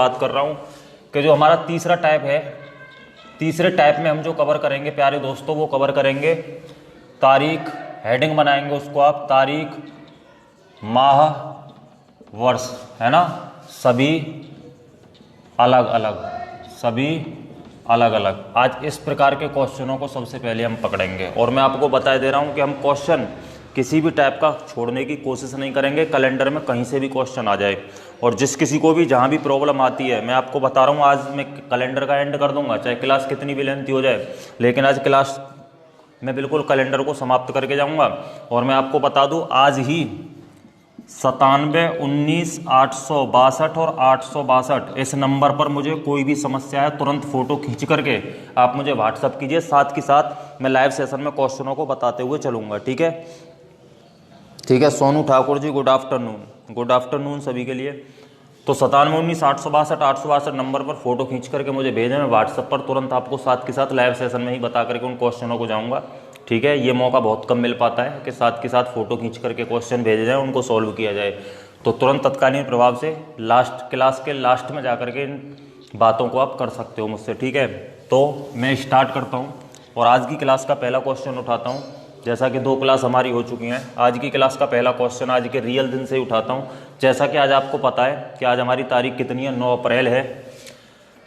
बात कर रहा हूँ कि जो हमारा तीसरा टाइप है, तीसरे टाइप में हम जो कवर करेंगे प्यारे दोस्तों, वो कवर करेंगे तारीख, हेडिंग बनाएंगे उसको आप, तारीख, माह, वर्ष, है ना, सभी अलग अलग, सभी अलग अलग। आज इस प्रकार के क्वेश्चनों को सबसे पहले हम पकड़ेंगे और मैं आपको बता दे रहा हूँ कि हम क्वेश्चन किसी भी टाइप का छोड़ने की कोशिश नहीं करेंगे, कैलेंडर में कहीं से भी क्वेश्चन आ जाए। और जिस किसी को भी जहाँ भी प्रॉब्लम आती है, मैं आपको बता रहा हूँ, आज मैं कैलेंडर का एंड कर दूंगा, चाहे क्लास कितनी भी लेंथी हो जाए, लेकिन आज क्लास मैं बिल्कुल कैलेंडर को समाप्त करके जाऊँगा। और मैं आपको बता दूँ, आज ही 97 19 862 और 862 इस नंबर पर मुझे कोई भी समस्या है तुरंत फोटो खींच करके आप मुझे व्हाट्सअप कीजिए। साथ के साथ मैं लाइव सेशन में क्वेश्चनों को बताते हुए चलूँगा, ठीक है। ठीक है, Sonu Thakur ji good afternoon, good afternoon सभी के लिए। तो 97 19 862 862 नंबर पर फोटो खींच करके मुझे भेजें, मैं व्हाट्सएप पर तुरंत आपको साथ के साथ लाइव सेशन में ही बता करके उन क्वेश्चनों को जाऊंगा, ठीक है। ये मौका बहुत कम मिल पाता है कि साथ के साथ फोटो खींच करके क्वेश्चन भेजे जाए, उनको सॉल्व किया जाए। तो तुरंत तत्कालीन प्रभाव से लास्ट क्लास के लास्ट में जा करके इन बातों को आप कर सकते हो मुझसे, ठीक है। तो मैं स्टार्ट करता हूँ और आज की क्लास का पहला क्वेश्चन उठाता हूँ। जैसा कि 2 क्लास हमारी हो चुकी हैं, आज की क्लास का पहला क्वेश्चन आज के रियल दिन से ही उठाता हूँ। जैसा कि आज आपको पता है कि आज हमारी तारीख कितनी है, 9 अप्रैल है।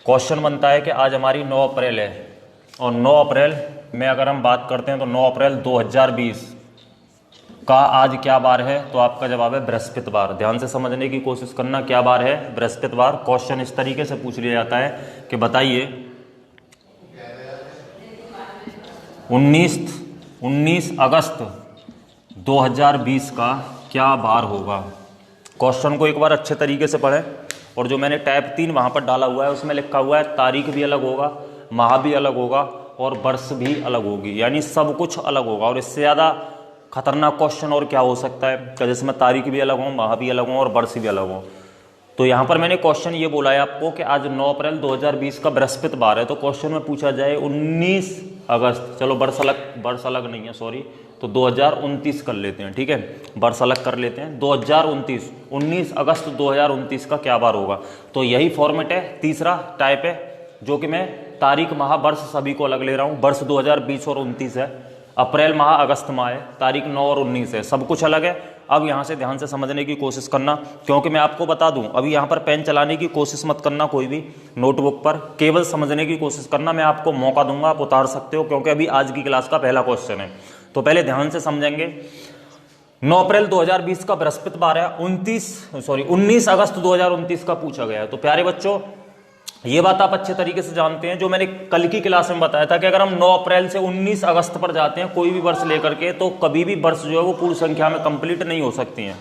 क्वेश्चन बनता है कि आज हमारी 9 अप्रैल है और 9 अप्रैल में अगर हम बात करते हैं तो 9 अप्रैल 2020 का आज क्या बार है, तो आपका जवाब है बृहस्पतिवार। ध्यान से समझने की कोशिश करना, क्या बार है, बृहस्पतिवार। क्वेश्चन इस तरीके से पूछ लिया जाता है कि बताइए 19 अगस्त 2020 का क्या बार होगा। क्वेश्चन को एक बार अच्छे तरीके से पढ़ें और जो मैंने टाइप 3 वहाँ पर डाला हुआ है उसमें लिखा हुआ है तारीख भी अलग होगा, माह भी अलग होगा और वर्ष भी अलग होगी, यानी सब कुछ अलग होगा। और इससे ज़्यादा खतरनाक क्वेश्चन और क्या हो सकता है कि जिसमें तारीख भी अलग हो, माह भी अलग हो और वर्ष भी अलग हो। तो यहाँ पर मैंने क्वेश्चन ये बोला है आपको कि आज 9 अप्रैल 2020 का बृहस्पतिवार है, तो क्वेश्चन में पूछा जाए 19 अगस्त, चलो वर्ष अलग नहीं है, सॉरी, तो 2029 कर लेते हैं, ठीक है, वर्ष अलग कर लेते हैं। 2029 19 अगस्त 2029 का क्या बार होगा। तो यही फॉर्मेट है, तीसरा टाइप है, जो कि मैं तारीख, माह, वर्ष सभी को अलग ले रहा हूँ। वर्ष 2020 और 29 है, अप्रैल माह, अगस्त माह है, तारीख 9 और 19 है, सब कुछ अलग है। अब यहाँ से ध्यान से समझने की कोशिश करना, क्योंकि मैं आपको बता दूं, अभी यहाँ पर पेन चलाने की कोशिश मत करना कोई भी नोटबुक पर, केवल समझने की कोशिश करना। मैं आपको मौका दूंगा, आप उतार सकते हो, क्योंकि अभी आज की क्लास का पहला क्वेश्चन है। तो पहले ध्यान से समझेंगे। 9 अप्रैल 2020 का बृहस्पतिवार है, 19 अगस्त 2029 का पूछा गया है। तो प्यारे बच्चों, ये बात आप अच्छे तरीके से जानते हैं, जो मैंने कल की क्लास में बताया था कि अगर हम 9 अप्रैल से 19 अगस्त पर जाते हैं कोई भी वर्ष लेकर के, तो कभी भी वर्ष जो है वो पूर्ण संख्या में कंप्लीट नहीं हो सकती हैं।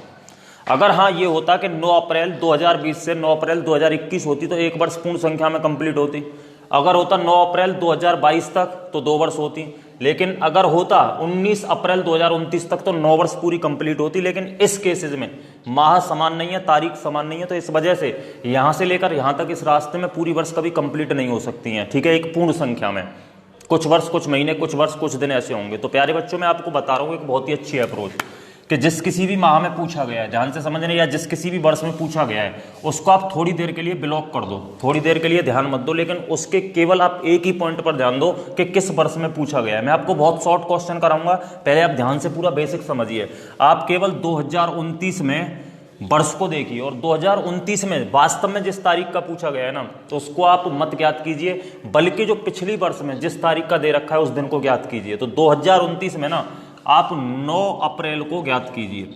अगर हाँ ये होता कि 9 अप्रैल 2020 से 9 अप्रैल 2021 होती तो एक वर्ष पूर्ण संख्या में कंप्लीट होती। अगर होता 9 अप्रैल 2022 तक तो 2 वर्ष होती। लेकिन अगर होता 19 अप्रैल 2029 तक तो 9 वर्ष पूरी कंप्लीट होती। लेकिन इस केसेस में माह समान नहीं है, तारीख समान नहीं है, तो इस वजह से यहां से लेकर यहां तक इस रास्ते में पूरी वर्ष कभी कंप्लीट नहीं हो सकती हैं, ठीक है, एक पूर्ण संख्या में। कुछ वर्ष, कुछ महीने, कुछ वर्ष, कुछ दिन ऐसे होंगे। तो प्यारे बच्चों, मैं आपको बता रहा हूँ एक बहुत ही अच्छी अप्रोच कि जिस किसी भी माह में पूछा गया है, ध्यान से समझने, या जिस किसी भी वर्ष में पूछा गया है उसको आप थोड़ी देर के लिए ब्लॉक कर दो, थोड़ी देर के लिए ध्यान मत दो, लेकिन उसके केवल आप एक ही पॉइंट पर ध्यान दो कि किस वर्ष में पूछा गया है। मैं आपको बहुत शॉर्ट क्वेश्चन कराऊंगा, पहले आप ध्यान से पूरा बेसिक समझिए। आप केवल 2029 में वर्ष को देखिए और 2029 में वास्तव में जिस तारीख का पूछा गया है ना, तो उसको आप मत ज्ञात कीजिए, बल्कि जो पिछली वर्ष में जिस तारीख का दे रखा है उस दिन को ज्ञात कीजिए। तो 2029 में ना आप 9 अप्रैल को ज्ञात कीजिए।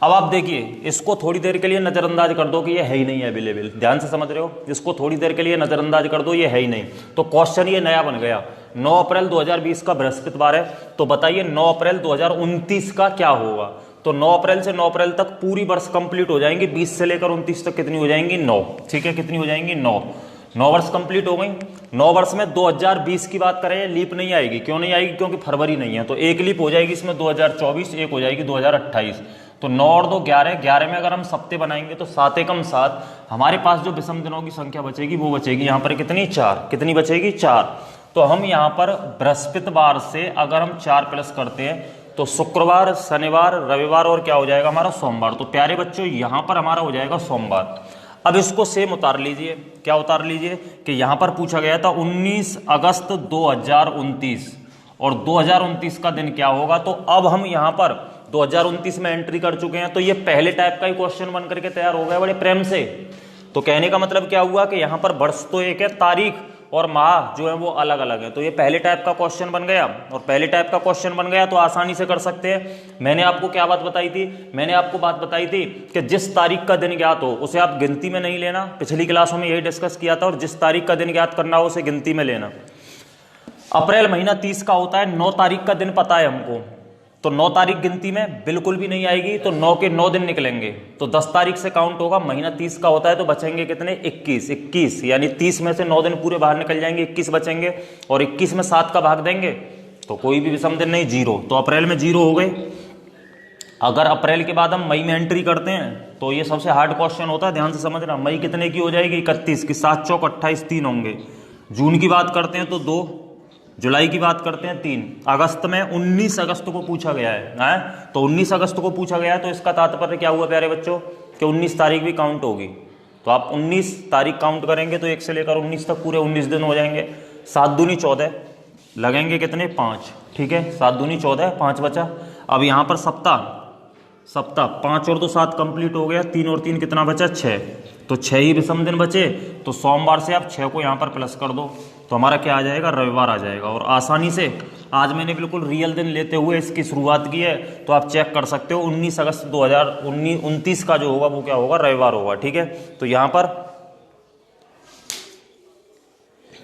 अब आप देखिए, इसको थोड़ी देर के लिए नजरअंदाज कर दो कि ये है ही नहीं है अवेलेबल। ध्यान से समझ रहे हो, इसको थोड़ी देर के लिए नजरअंदाज कर दो, ये है ही नहीं। तो क्वेश्चन ये नया बन गया, 9 अप्रैल 2020 का बृहस्पतिवार है, तो बताइए 9 अप्रैल 2029 का क्या होगा। तो 9 अप्रैल से 9 अप्रैल तक पूरी वर्ष कंप्लीट हो जाएंगी, 20 से लेकर 29 तक कितनी हो जाएंगी, 9, ठीक है, कितनी हो जाएंगी, 9 वर्ष कंप्लीट हो गई। 9 वर्ष में 2020 की बात करें, लीप नहीं आएगी। क्यों नहीं आएगी, क्योंकि फरवरी नहीं है, तो एक लीप हो जाएगी इसमें 2024, एक हो जाएगी 2028। तो 9 और 2 11, 11 में अगर हम सप्ते बनाएंगे तो 7 एकम 7, हमारे पास जो विषम दिनों की संख्या बचेगी वो बचेगी यहाँ पर कितनी, 4। कितनी बचेगी, 4। तो हम यहाँ पर बृहस्पतिवार से अगर हम 4 प्लस करते हैं तो शुक्रवार, शनिवार, रविवार और क्या हो जाएगा हमारा, सोमवार। तो प्यारे बच्चों, यहाँ पर हमारा हो जाएगा सोमवार। अब इसको सेम उतार लीजिए। क्या उतार लीजिए कि यहां पर पूछा गया था 19 अगस्त 2029 और 2029 का दिन क्या होगा। तो अब हम यहां पर 2029 में एंट्री कर चुके हैं, तो ये पहले टाइप का ही क्वेश्चन बन करके तैयार हो गया बड़े प्रेम से। तो कहने का मतलब क्या हुआ कि यहां पर वर्ष तो एक है, तारीख और माह जो है वो अलग अलग है। तो ये पहले टाइप का क्वेश्चन बन गया, और पहले टाइप का क्वेश्चन बन गया तो आसानी से कर सकते हैं। मैंने आपको क्या बात बताई थी, मैंने आपको बात बताई थी कि जिस तारीख का दिन ज्ञात हो उसे आप गिनती में नहीं लेना। पिछली क्लासों में यही डिस्कस किया था। और जिस तारीख का दिन ज्ञात करना हो उसे गिनती में लेना। अप्रैल महीना 30 का होता है, 9 तारीख का दिन पता है हमको, तो 9 तारीख गिनती में बिल्कुल भी नहीं आएगी। तो 9 के 9 दिन निकलेंगे, तो 10 तारीख से काउंट होगा। महीना 30 का होता है, तो बचेंगे कितने, 21 यानी 30 में से 9 दिन पूरे बाहर निकल जाएंगे, 21 बचेंगे। और 21 में 7 का भाग देंगे तो कोई भी विषम दिन नहीं, 0। तो अप्रैल में 0 हो गए। अगर अप्रैल के बाद हम मई में एंट्री करते हैं तो ये सबसे हार्ड क्वेश्चन होता है, ध्यान से समझना। मई कितने की हो जाएगी, 31 की, 7 चौक 28, 3 होंगे। जून की बात करते हैं तो 2, जुलाई की बात करते हैं 3, अगस्त में 19 अगस्त को पूछा गया है, तो 19 अगस्त को पूछा गया है। तो इसका तात्पर्य क्या हुआ प्यारे बच्चों कि 19 तारीख भी काउंट होगी। तो आप 19 तारीख काउंट करेंगे तो 1 से लेकर 19 तक पूरे 19 दिन हो जाएंगे। 7 दूनी 14, लगेंगे कितने, 5। ठीक है, 7 दूनी 14, 5 बचा। अब यहाँ पर सप्ताह 5 और 2 7 कंप्लीट हो गया। 3 और 3 कितना बचा, 6। तो 6 ही विषम दिन बचे। तो सोमवार से आप 6 को यहाँ पर प्लस कर दो तो हमारा क्या आ जाएगा, रविवार आ जाएगा। और आसानी से आज मैंने बिल्कुल रियल दिन लेते हुए इसकी शुरुआत की है, तो आप चेक कर सकते हो। 19 अगस्त 2029 का जो होगा वो क्या होगा, रविवार होगा। ठीक है, तो यहाँ पर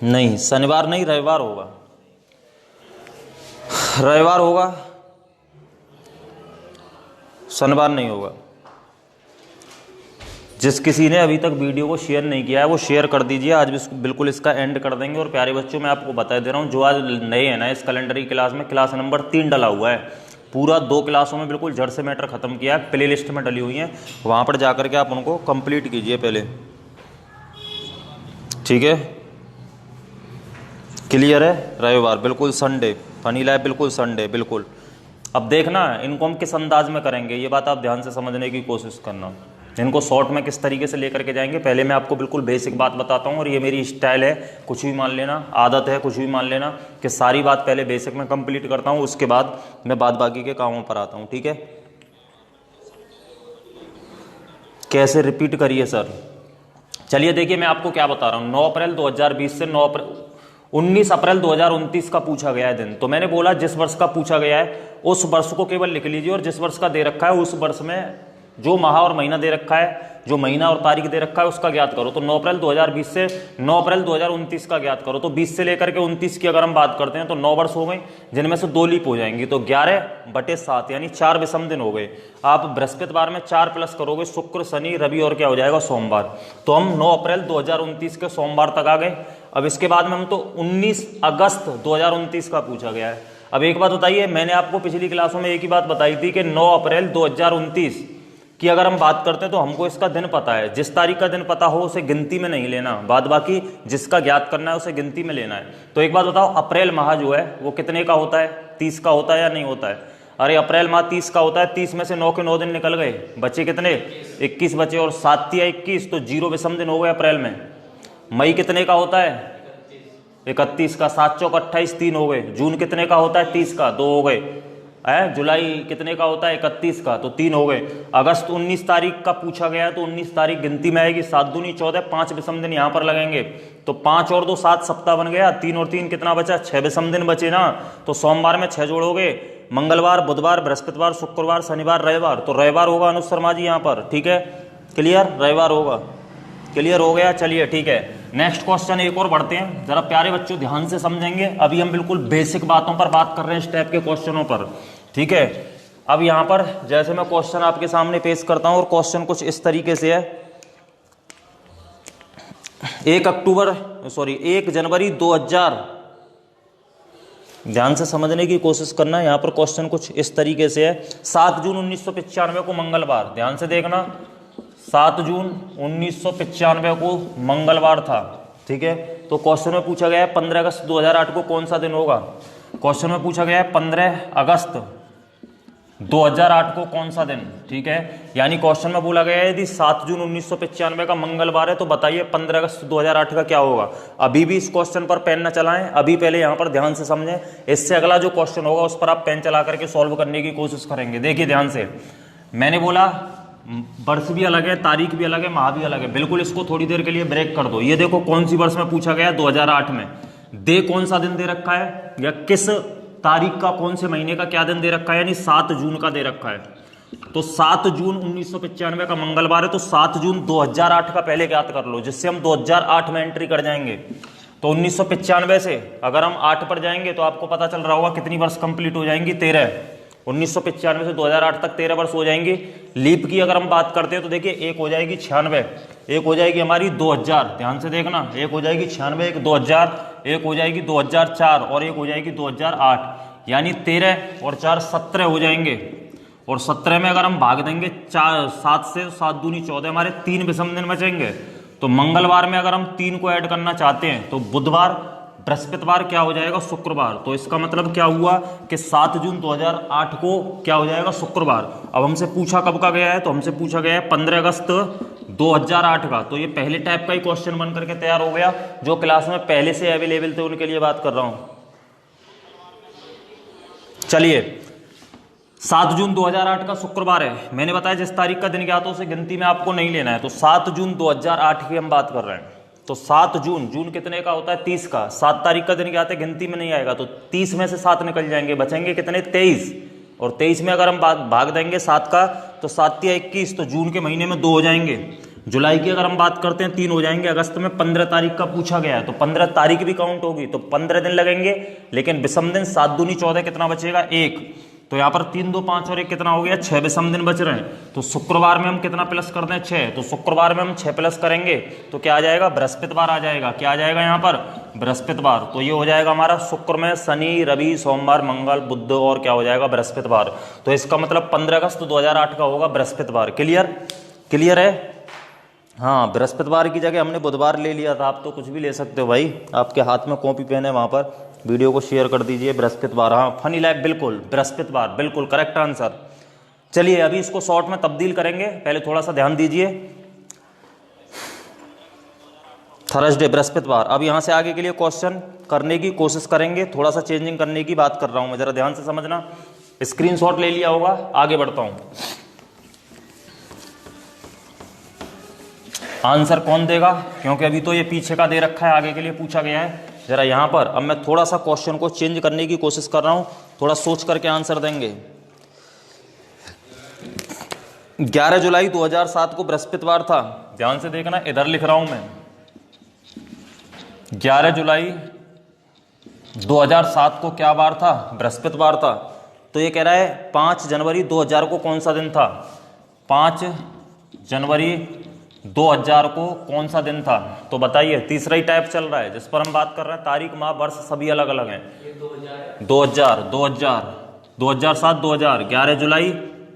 नहीं, शनिवार नहीं, रविवार होगा, रविवार होगा, शनिवार नहीं होगा। जिस किसी ने अभी तक वीडियो को शेयर नहीं किया है वो शेयर कर दीजिए। आज बिल्कुल इसका एंड कर देंगे। और प्यारे बच्चों, मैं आपको बता दे रहा हूँ, जो आज नए हैं ना इस कैलेंडर की क्लास में, क्लास नंबर 3 डला हुआ है। पूरा 2 क्लासों में बिल्कुल जड़ से मैटर खत्म किया है, प्ले लिस्ट में डली हुई हैं, वहाँ पर जाकर के आप उनको कंप्लीट कीजिए पहले। ठीक है, क्लियर है। रविवार बिल्कुल संडे, फनी लाइफ बिल्कुल संडे बिल्कुल। अब देखना इनको हम किस अंदाज में करेंगे, ये बात आप ध्यान से समझने की कोशिश करना। इनको शॉर्ट में किस तरीके से लेकर के जाएंगे, पहले मैं आपको बिल्कुल बेसिक बात बताता हूँ। और ये मेरी स्टाइल है, कुछ भी मान लेना, आदत है कुछ भी मान लेना, कि सारी बात पहले बेसिक में कंप्लीट करता हूँ, उसके बाद मैं बाद बाकी के कामों पर आता हूँ। ठीक है, कैसे रिपीट करिए सर। चलिए देखिए, मैं आपको क्या बता रहा हूँ। 9 अप्रैल 2020 से 19 अप्रैल 2029 का पूछा गया है दिन। तो मैंने बोला जिस वर्ष का पूछा गया है उस वर्ष को केवल लिख लीजिए, और जिस वर्ष का दे रखा है उस वर्ष में जो माह और महीना दे रखा है, जो महीना और तारीख दे रखा है उसका ज्ञात करो। तो 9 अप्रैल 2020 से 9 अप्रैल 2029 का ज्ञात करो। तो 20 से लेकर के 29 की अगर हम बात करते हैं तो 9 वर्ष हो गए, जिनमें से 2 लीप हो जाएंगी। तो 11/7 यानी 4 विषम दिन हो गए। आप बृहस्पतिवार में 4 प्लस करोगे, शुक्र शनि रवि और क्या हो जाएगा, सोमवार। तो हम 9 अप्रैल 2029 के सोमवार तक आ गए। अब इसके बाद में हम तो 19 अगस्त 2029 का पूछा गया है। अब एक बात बताइए, मैंने आपको पिछली क्लासों में एक ही बात बताई थी कि 9 अप्रैल 2029 कि अगर हम बात करते हैं तो हमको इसका दिन पता है। जिस तारीख का दिन पता हो उसे गिनती में नहीं लेना, बाद बाकी जिसका ज्ञात करना है उसे गिनती में लेना है। तो एक बात बताओ, अप्रैल माह जो है वो कितने का होता है, 30 का होता है या नहीं होता है। अरे अप्रैल माह 30 का होता है, 30 में से 9 के 9 दिन निकल गए, बचे कितने, 21 बचे। और 7 या 21 तो 0 विषम दिन हो गए अप्रैल में। मई कितने का होता है, 31 का, 7 चौक 28, 3 हो गए। जून कितने का होता है, 30 का, 2 हो गए। जुलाई कितने का होता है, 31 का, तो 3 हो गए। अगस्त 19 तारीख का पूछा गया है तो 19 तारीख गिनती में आएगी। 7 दूनी 14, 5 विषम दिन यहाँ पर लगेंगे। तो 5 और 2 7 सप्ताह बन गया। 3 और 3 कितना बचा, 6 विषम दिन बचे ना। तो सोमवार में 6 जोड़ोगे, मंगलवार बुधवार बृहस्पतिवार शुक्रवार शनिवार रविवार, तो रविवार होगा अनुज शर्मा जी यहाँ पर। ठीक है, क्लियर, रविवार होगा। क्लियर हो गया, चलिए ठीक है। नेक्स्ट क्वेश्चन एक और बढ़ते हैं, जरा प्यारे बच्चों ध्यान से समझेंगे। अभी हम बिल्कुल बेसिक बातों पर बात कर रहे हैं, इस टाइप के क्वेश्चनों पर। ठीक है, अब यहाँ पर जैसे मैं क्वेश्चन आपके सामने पेश करता हूं, और क्वेश्चन कुछ इस तरीके से है। 1 जनवरी 2000, ध्यान से समझने की कोशिश करना। यहाँ पर क्वेश्चन कुछ इस तरीके से है। 7 जून 1995 को मंगलवार, ध्यान से देखना, 7 जून 1995 को मंगलवार था। ठीक है, तो क्वेश्चन में पूछा गया है 15 अगस्त 2008 को कौन सा दिन होगा। क्वेश्चन में पूछा गया है 15 अगस्त 2008 को कौन सा दिन, ठीक है। यानी क्वेश्चन में बोला गया है यदि 7 जून 1995 का मंगलवार है तो बताइए 15 अगस्त 2008 का क्या होगा। अभी भी इस क्वेश्चन पर पेन न चलाएं, अभी पहले यहां पर ध्यान से समझें, इससे अगला जो क्वेश्चन होगा उस पर आप पेन चला करके सॉल्व करने की कोशिश करेंगे। देखिए ध्यान से, मैंने बोला वर्ष भी अलग है, तारीख भी अलग है, माह भी अलग है, बिल्कुल इसको थोड़ी देर के लिए ब्रेक कर दो। ये देखो कौन सी वर्ष में पूछा गया, 2008 में। दे कौन सा दिन दे रखा है, या किस तारीख का, कौन से महीने का क्या दिन दे रखा है, यानी 7 जून का दे रखा है। तो 7 जून 1995 का मंगलवार है, तो 7 जून 2008 का पहले ज्ञात कर लो, जिससे हम 2008 में एंट्री कर जाएंगे। तो 1995 से अगर हम 8 पर जाएंगे तो आपको पता चल रहा होगा कितनी वर्ष कंप्लीट हो जाएंगी, 13। 1995 से 2008 तक 13 वर्ष हो जाएंगी। लीप की अगर हम बात करते हैं तो देखिए एक हो जाएगी 96, एक हो जाएगी हमारी 2000, ध्यान से देखना, एक हो जाएगी 96, एक 2000, एक हो जाएगी 2004 और एक हो जाएगी 2008, यानी 13 और 4 17 हो जाएंगे। और 17 में अगर हम भाग देंगे 7 से, 7 दूनी 14, हमारे 3 विषम दिन बचेंगे। तो मंगलवार में अगर हम 3 को ऐड करना चाहते हैं तो बुधवार, बृहस्पतिवार, क्या हो जाएगा, शुक्रवार। तो इसका मतलब क्या हुआ कि 7 जून 2008 को क्या हो जाएगा, शुक्रवार। अब हमसे पूछा कब का गया है, तो हमसे पूछा गया है 15 अगस्त 2008 का। तो ये पहले टाइप का ही क्वेश्चन बन करके तैयार हो गया, जो क्लास में पहले से अवेलेबल थे उनके लिए बात कर रहा हूं। चलिए, 7 जून 2008 का शुक्रवार है, मैंने बताया जिस तारीख का दिन ज्ञात हो उसे गिनती में आपको नहीं लेना है। तो 7 जून 2008 की हम बात कर रहे हैं। तो 7 जून, जून कितने का होता है, 30 का, 7 तारीख का दिन ज्ञात है, गिनती में नहीं आएगा। तो 30 में से 7 निकल जाएंगे, बचेंगे कितने, 23। और 23 में अगर हम भाग देंगे 7 का तो 7 या 21, तो जून के महीने में 2 हो जाएंगे। जुलाई की अगर हम बात करते हैं 3 हो जाएंगे। अगस्त में 15 तारीख का पूछा गया है, तो 15 तारीख भी काउंट होगी, तो 15 दिन लगेंगे। लेकिन विषम दिन 7 दूनी 14, कितना बचेगा, 1। तो यहाँ पर 3 2 5 और 1 कितना हो गया, 6 विषम दिन बच रहे हैं। तो शुक्रवार में हम कितना प्लस कर दें, 6। तो शुक्रवार में हम 6 प्लस करेंगे तो क्या आ जाएगा, बृहस्पतिवार आ जाएगा। क्या आ जाएगा यहाँ पर, बृहस्पतिवार। तो ये हो जाएगा हमारा शुक्र में शनि, रवि, सोमवार, मंगल, बुध और क्या हो जाएगा, बृहस्पतिवार। तो इसका मतलब 15 अगस्त 2008 का होगा बृहस्पतिवार। क्लियर, क्लियर है। हाँ, बृहस्पतिवार की जगह हमने बुधवार ले लिया था। आप तो कुछ भी ले सकते हो भाई, आपके हाथ में कॉपी पेन है, वहाँ पर वीडियो को शेयर कर दीजिए। बृहस्पतिवार, हाँ, फनी लाइफ, बिल्कुल बृहस्पतिवार, बिल्कुल करेक्ट आंसर। चलिए अभी इसको शॉर्ट में तब्दील करेंगे, पहले थोड़ा सा ध्यान दीजिए। थर्सडे, बृहस्पतिवार। अब यहाँ से आगे के लिए क्वेश्चन करने की कोशिश करेंगे, थोड़ा सा चेंजिंग करने की बात कर रहा हूँ मैं, जरा ध्यान से समझना। स्क्रीनशॉट ले लिया होगा, आगे बढ़ता हूँ। आंसर कौन देगा, क्योंकि अभी तो ये पीछे का दे रखा है, आगे के लिए पूछा गया है। जरा यहाँ पर अब मैं थोड़ा सा क्वेश्चन को चेंज करने की कोशिश कर रहा हूँ, थोड़ा सोच करके आंसर देंगे। 11 जुलाई 2007 को बृहस्पतिवार था, ध्यान से देखना, इधर लिख रहा हूं मैं। 11 जुलाई 2007 को क्या बार था, बृहस्पतिवार था। तो ये कह रहा है 5 जनवरी 2000 को कौन सा दिन था, 5 जनवरी 2000 को कौन सा दिन था। तो बताइए, तीसरा ही टाइप चल रहा है जिस पर हम बात कर रहे हैं। तारीख, माह, वर्ष सभी अलग अलग हैं। 2007, 2000, 11 जुलाई,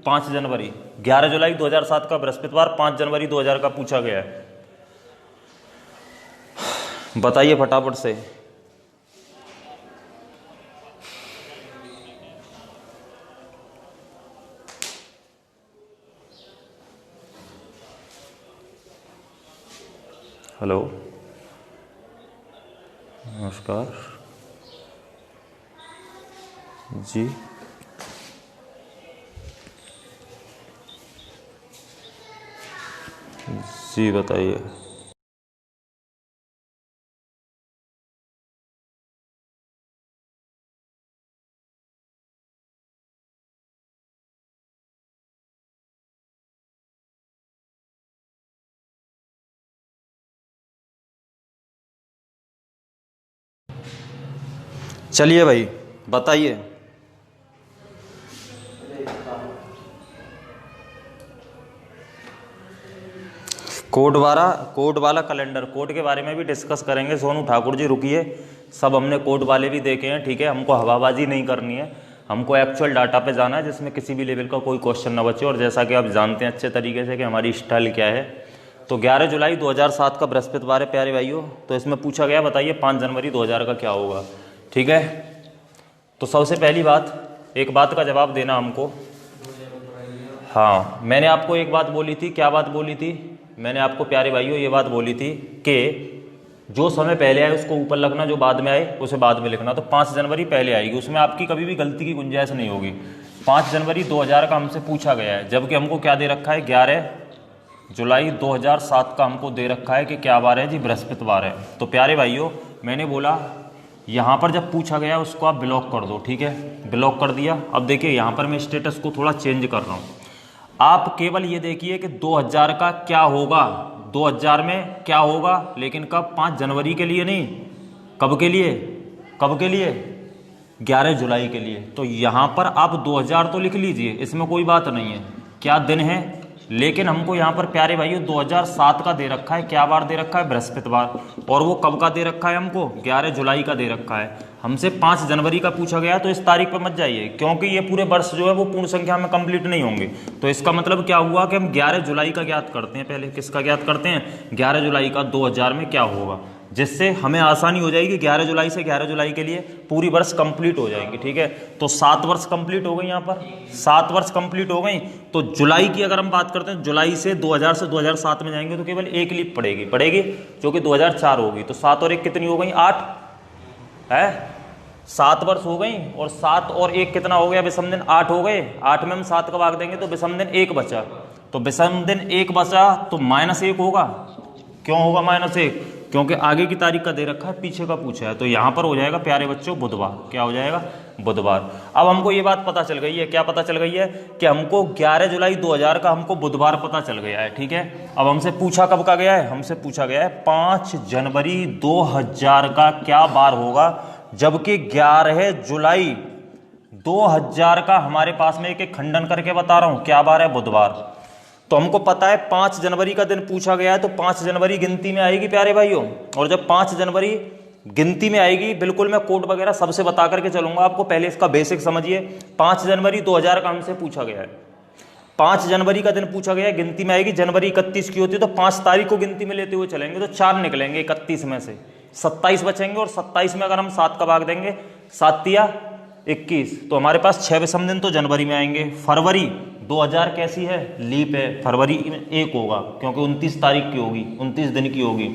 5 जनवरी। 11 जुलाई 2007 का बृहस्पतिवार, 5 जनवरी 2000 का पूछा गया है। बताइए फटाफट से। हेलो, नमस्कार जी। जी बताइए। चलिए भाई बताइए। कोड वाला कैलेंडर, कोड के बारे में भी डिस्कस करेंगे। सोनू ठाकुर जी रुकिए, सब हमने कोड वाले भी देखे हैं, ठीक है। हमको हवाबाजी नहीं करनी है, हमको एक्चुअल डाटा पे जाना है जिसमें किसी भी लेवल का कोई क्वेश्चन ना बचे। और जैसा कि आप जानते हैं अच्छे तरीके से कि हमारी स्टाइल क्या है। तो 11 जुलाई 2007 का बृहस्पतिवार है प्यारे भाइयों। तो इसमें पूछा गया, बताइए 5 जनवरी 2000 का क्या होगा, ठीक है। तो सबसे पहली बात, एक बात का जवाब देना हमको हाँ, मैंने आपको एक बात बोली थी, क्या बात बोली थी? मैंने आपको प्यारे भाइयों ये बात बोली थी कि जो समय पहले आए उसको ऊपर लिखना, जो बाद में आए उसे बाद में लिखना। तो 5 जनवरी पहले आएगी, उसमें आपकी कभी भी गलती की गुंजाइश नहीं होगी। 5 जनवरी 2000 का हमसे पूछा गया है, जबकि हमको क्या दे रखा है? 11 जुलाई 2007 का हमको दे रखा है कि क्या बार है जी? बृहस्पतिवार है। तो प्यारे भाइयों, मैंने बोला यहाँ पर जब पूछा गया उसको आप ब्लॉक कर दो, ठीक है? ब्लॉक कर दिया। अब देखिए यहाँ पर मैं स्टेटस को थोड़ा चेंज कर रहा हूँ। आप केवल ये देखिए कि 2000 का क्या होगा, 2000 में क्या होगा, लेकिन कब? 5 जनवरी के लिए नहीं, कब के लिए? कब के लिए? 11 जुलाई के लिए। तो यहाँ पर आप 2000 तो लिख लीजिए, इसमें कोई बात नहीं है, क्या दिन है। लेकिन हमको यहाँ पर प्यारे भाइयों 2007 का दे रखा है, क्या बार दे रखा है? बृहस्पतिवार। और वो कब का दे रखा है हमको? 11 जुलाई का दे रखा है। हमसे 5 जनवरी का पूछा गया, तो इस तारीख पर मत जाइए, क्योंकि ये पूरे वर्ष जो है वो पूर्ण संख्या में कंप्लीट नहीं होंगे। तो इसका मतलब क्या हुआ कि हम 11 जुलाई का ज्ञात करते हैं। पहले किसका ज्ञात करते हैं? 11 जुलाई का 2000 में क्या होगा, जिससे हमें आसानी हो जाएगी। 11 जुलाई से 11 जुलाई के लिए पूरी वर्ष कंप्लीट हो जाएंगे, ठीक है? तो 7 वर्ष कंप्लीट हो गई, यहाँ पर 7 वर्ष कंप्लीट हो गई। तो जुलाई की अगर हम बात करते हैं, जुलाई से 2000 से 2007 में जाएंगे तो केवल एक लीप पड़ेगी जो कि 2004 होगी। तो 7 और 1 कितनी हो गई? 8 है, 7 वर्ष हो गई। और 7 और 1 कितना हो गया? विषम दिन 8 हो गए। 8 में हम 7 का भाग देंगे तो विषम दिन 1 बचा। तो विषम दिन 1 बचा तो -1 होगा। क्यों होगा -1? क्योंकि आगे की तारीख का दे रखा है, पीछे का पूछा है। तो यहाँ पर हो जाएगा प्यारे बच्चों बुधवार। क्या हो जाएगा? बुधवार। अब हमको ये बात पता चल गई है, क्या पता चल गई है? कि हमको 11 जुलाई 2000 का हमको बुधवार पता चल गया है, ठीक है? अब हमसे पूछा कब का गया है? हमसे पूछा गया है 5 जनवरी 2000 का क्या बार होगा, जबकि 11 जुलाई 2000 का हमारे पास में एक खंडन करके बता रहा हूं, क्या बार है? बुधवार। तो हमको पता है 5 जनवरी का दिन पूछा गया है, तो 5 जनवरी गिनती में आएगी प्यारे भाइयों। और जब 5 जनवरी गिनती में आएगी, बिल्कुल मैं कोड वगैरह सबसे बता करके चलूंगा आपको, पहले इसका बेसिक समझिए। 5 जनवरी 2000 का हमसे पूछा गया है, 5 जनवरी का दिन पूछा गया है, गिनती में आएगी। जनवरी 31 की होती है, तो 5 तारीख को गिनती में लेते हुए चलेंगे तो 4 निकलेंगे 31 में से, 27 बचेंगे। और 27 में अगर हम 7 का भाग देंगे, 7 तिया 21, तो हमारे पास 6 विषम दिन तो जनवरी में आएंगे। फरवरी 2000 कैसी है? लीप है, फरवरी में 1 होगा, क्योंकि 29 तारीख की होगी, 29 दिन की होगी।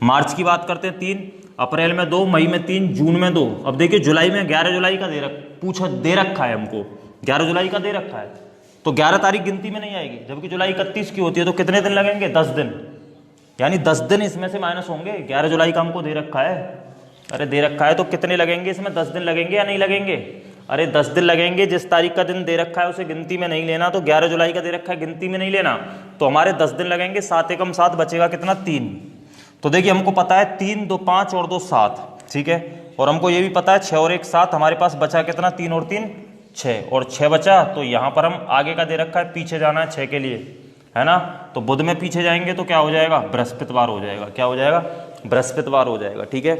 मार्च की बात करते हैं 3, अप्रैल में 2, मई में 3, जून में 2। अब देखिए जुलाई में 11 जुलाई का दे रखा है हमको, 11 जुलाई का दे रखा है, तो 11 तारीख गिनती में नहीं आएगी, जबकि जुलाई 31 की होती है। तो कितने दिन लगेंगे? 10 दिन, यानी 10 दिन इसमें से माइनस होंगे। 11 जुलाई का हमको दे रखा है, अरे दे रखा है, तो कितने लगेंगे इसमें? 10 दिन लगेंगे या नहीं लगेंगे? अरे 10 दिन लगेंगे। जिस तारीख का दिन दे रखा है उसे गिनती में नहीं लेना, तो 11 जुलाई का दे रखा है, गिनती में नहीं लेना, तो हमारे 10 दिन लगेंगे। 7 एकम 7 बचेगा कितना? 3। तो देखिए हमको पता है 3, 2 5 और 2 7, ठीक है? और हमको ये भी पता है 6 और 1 7, हमारे पास बचा कितना? 3 और 3 6, और 6 बचा। तो यहाँ पर हम आगे का दे रखा है, पीछे जाना है 6 के लिए, है ना? तो बुध में पीछे जाएंगे तो क्या हो जाएगा? बृहस्पतिवार हो जाएगा। क्या हो जाएगा? बृहस्पतिवार हो जाएगा, ठीक है?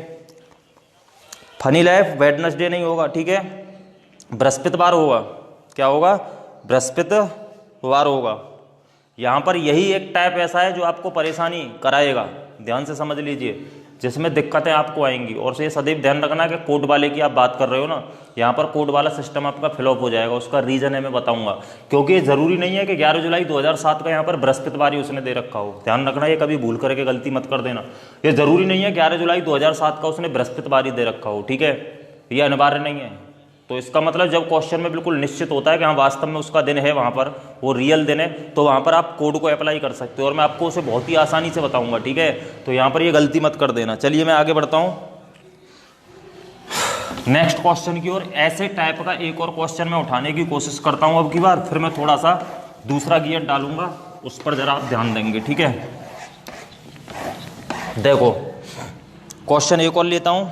फनी लाइफ वेडनेसडे नहीं होगा, ठीक है? बृहस्पतिवार होगा। क्या होगा? बृहस्पतिवार होगा। यहाँ पर यही एक टाइप ऐसा है जो आपको परेशानी कराएगा, ध्यान से समझ लीजिए, जिसमें दिक्कतें आपको आएंगी। और ये सदैव ध्यान रखना कि कोड वाले की आप बात कर रहे हो ना, यहाँ पर कोड वाला सिस्टम आपका फ्लॉप हो जाएगा। उसका रीज़न है मैं बताऊंगा, क्योंकि ज़रूरी नहीं है कि 11 जुलाई 2007 का यहाँ पर बृहस्पतिवार ही उसने दे रखा हो। ध्यान रखना, ये कभी भूल करके गलती मत कर देना। ये ज़रूरी नहीं है 11 जुलाई 2007 का उसने बृहस्पतिवार ही दे रखा हो, ठीक है? ये अनिवार्य नहीं है। तो इसका मतलब जब क्वेश्चन में बिल्कुल निश्चित होता है कि हाँ वास्तव में उसका दिन है, वहाँ पर वो रियल दिन है, तो वहाँ पर आप कोड को अप्लाई कर सकते हो, और मैं आपको उसे बहुत ही आसानी से बताऊंगा, ठीक है? तो यहाँ पर ये गलती मत कर देना। चलिए मैं आगे बढ़ता हूँ नेक्स्ट क्वेश्चन की ओर। ऐसे टाइप का एक और क्वेश्चन मैं उठाने की कोशिश करता हूँ अब की बार, फिर मैं थोड़ा सा दूसरा गियर डालूंगा, उस पर जरा आप ध्यान देंगे, ठीक है? देखो क्वेश्चन एक और लेता हूँ।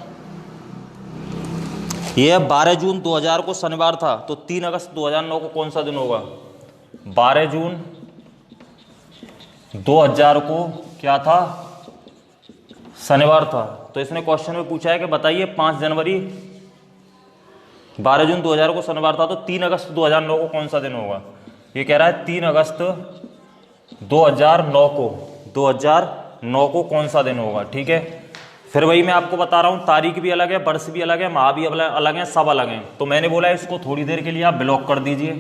यह 12 जून 2000 को शनिवार था, तो 3 अगस्त 2009 को कौन सा दिन होगा? 12 जून 2000 को क्या था? शनिवार था। तो इसने क्वेश्चन में पूछा है कि बताइए 5 जनवरी 12 जून 2000 को शनिवार था, तो 3 अगस्त 2009 को कौन सा दिन होगा? ये कह रहा है 3 अगस्त 2009 को कौन सा दिन होगा, ठीक है? फिर वही मैं आपको बता रहा हूँ, तारीख भी अलग है, वर्ष भी अलग है, माह भी अलग है, सब अलग हैं। तो मैंने बोला इसको थोड़ी देर के लिए आप ब्लॉक कर दीजिए,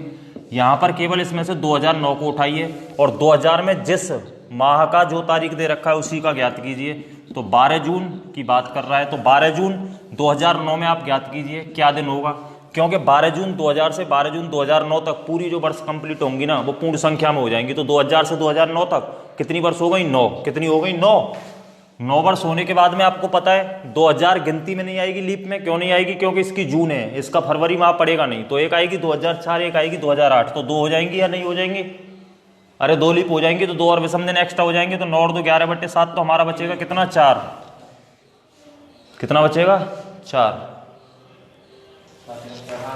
यहाँ पर केवल इसमें से 2009 को उठाइए और 2000 में जिस माह का जो तारीख दे रखा है उसी का ज्ञात कीजिए। तो 12 जून की बात कर रहा है, तो 12 जून 2009 में आप ज्ञात कीजिए क्या दिन होगा, क्योंकि 12 जून 2000 से 12 जून 2009 तक पूरी जो वर्ष कंप्लीट होंगी ना वो पूर्ण संख्या में हो जाएंगी। तो 2000 से 2009 तक कितनी वर्ष हो गई, 9। कितनी हो गई, 9 वर्ष होने के बाद में आपको पता है 2000 गिनती में नहीं आएगी, लीप में क्यों नहीं आएगी, क्योंकि इसकी जून है, इसका फरवरी माह पड़ेगा नहीं। तो एक आएगी 2004, एक आएगी 2008, तो 2 हो जाएंगी या नहीं हो जाएंगी, अरे 2 लीप हो जाएंगी, तो 2 और विषम दिन एक्स्ट्रा हो जाएंगे। तो 9 और 2 11/7, तो हमारा बचेगा कितना, 4। कितना बचेगा, 4।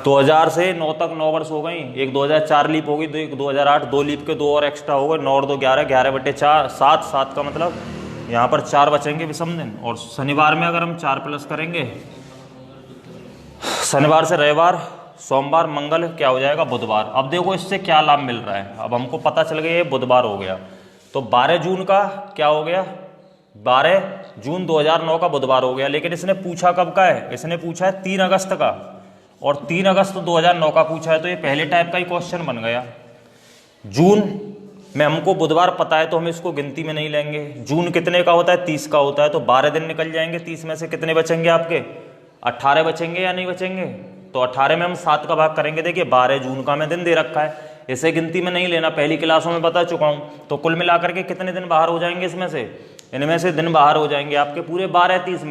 2000 से 9 तक 9 वर्ष हो गई, एक 2004 लीप होगी, तो एक 2008, 2 लीप के 2 और एक्स्ट्रा हो गए, 9 और 2 11, 11/4, 7 का मतलब यहाँ पर 4 बचेंगे विषम दिन। और शनिवार में अगर हम 4 प्लस करेंगे, शनिवार से रविवार, सोमवार, मंगल, क्या हो जाएगा, बुधवार। अब देखो इससे क्या लाभ मिल रहा है, अब हमको पता चल गया ये बुधवार हो गया। तो 12 जून का क्या हो गया, 12 जून 2009 का बुधवार हो गया। लेकिन इसने पूछा कब का है, इसने पूछा है 3 अगस्त का, और 3 अगस्त 2009 का पूछा है, तो ये पहले टाइप का ही क्वेश्चन बन गया। जून में हमको बुधवार पता है तो हम इसको गिनती में नहीं लेंगे। जून कितने का होता है, 30 का होता है, तो 12 दिन निकल जाएंगे, 30 में से कितने बचेंगे आपके, 18 बचेंगे या नहीं बचेंगे। तो 18 में हम 7 का भाग करेंगे। देखिए 12 जून का मैं दिन दे रखा है, इसे गिनती में नहीं लेना, पहली क्लासों में बता चुका हूँ। तो कुल मिलाकर के कितने दिन बाहर हो जाएंगे इसमें से, इनमें से दिन बाहर हो जाएंगे आपके पूरे 12, 30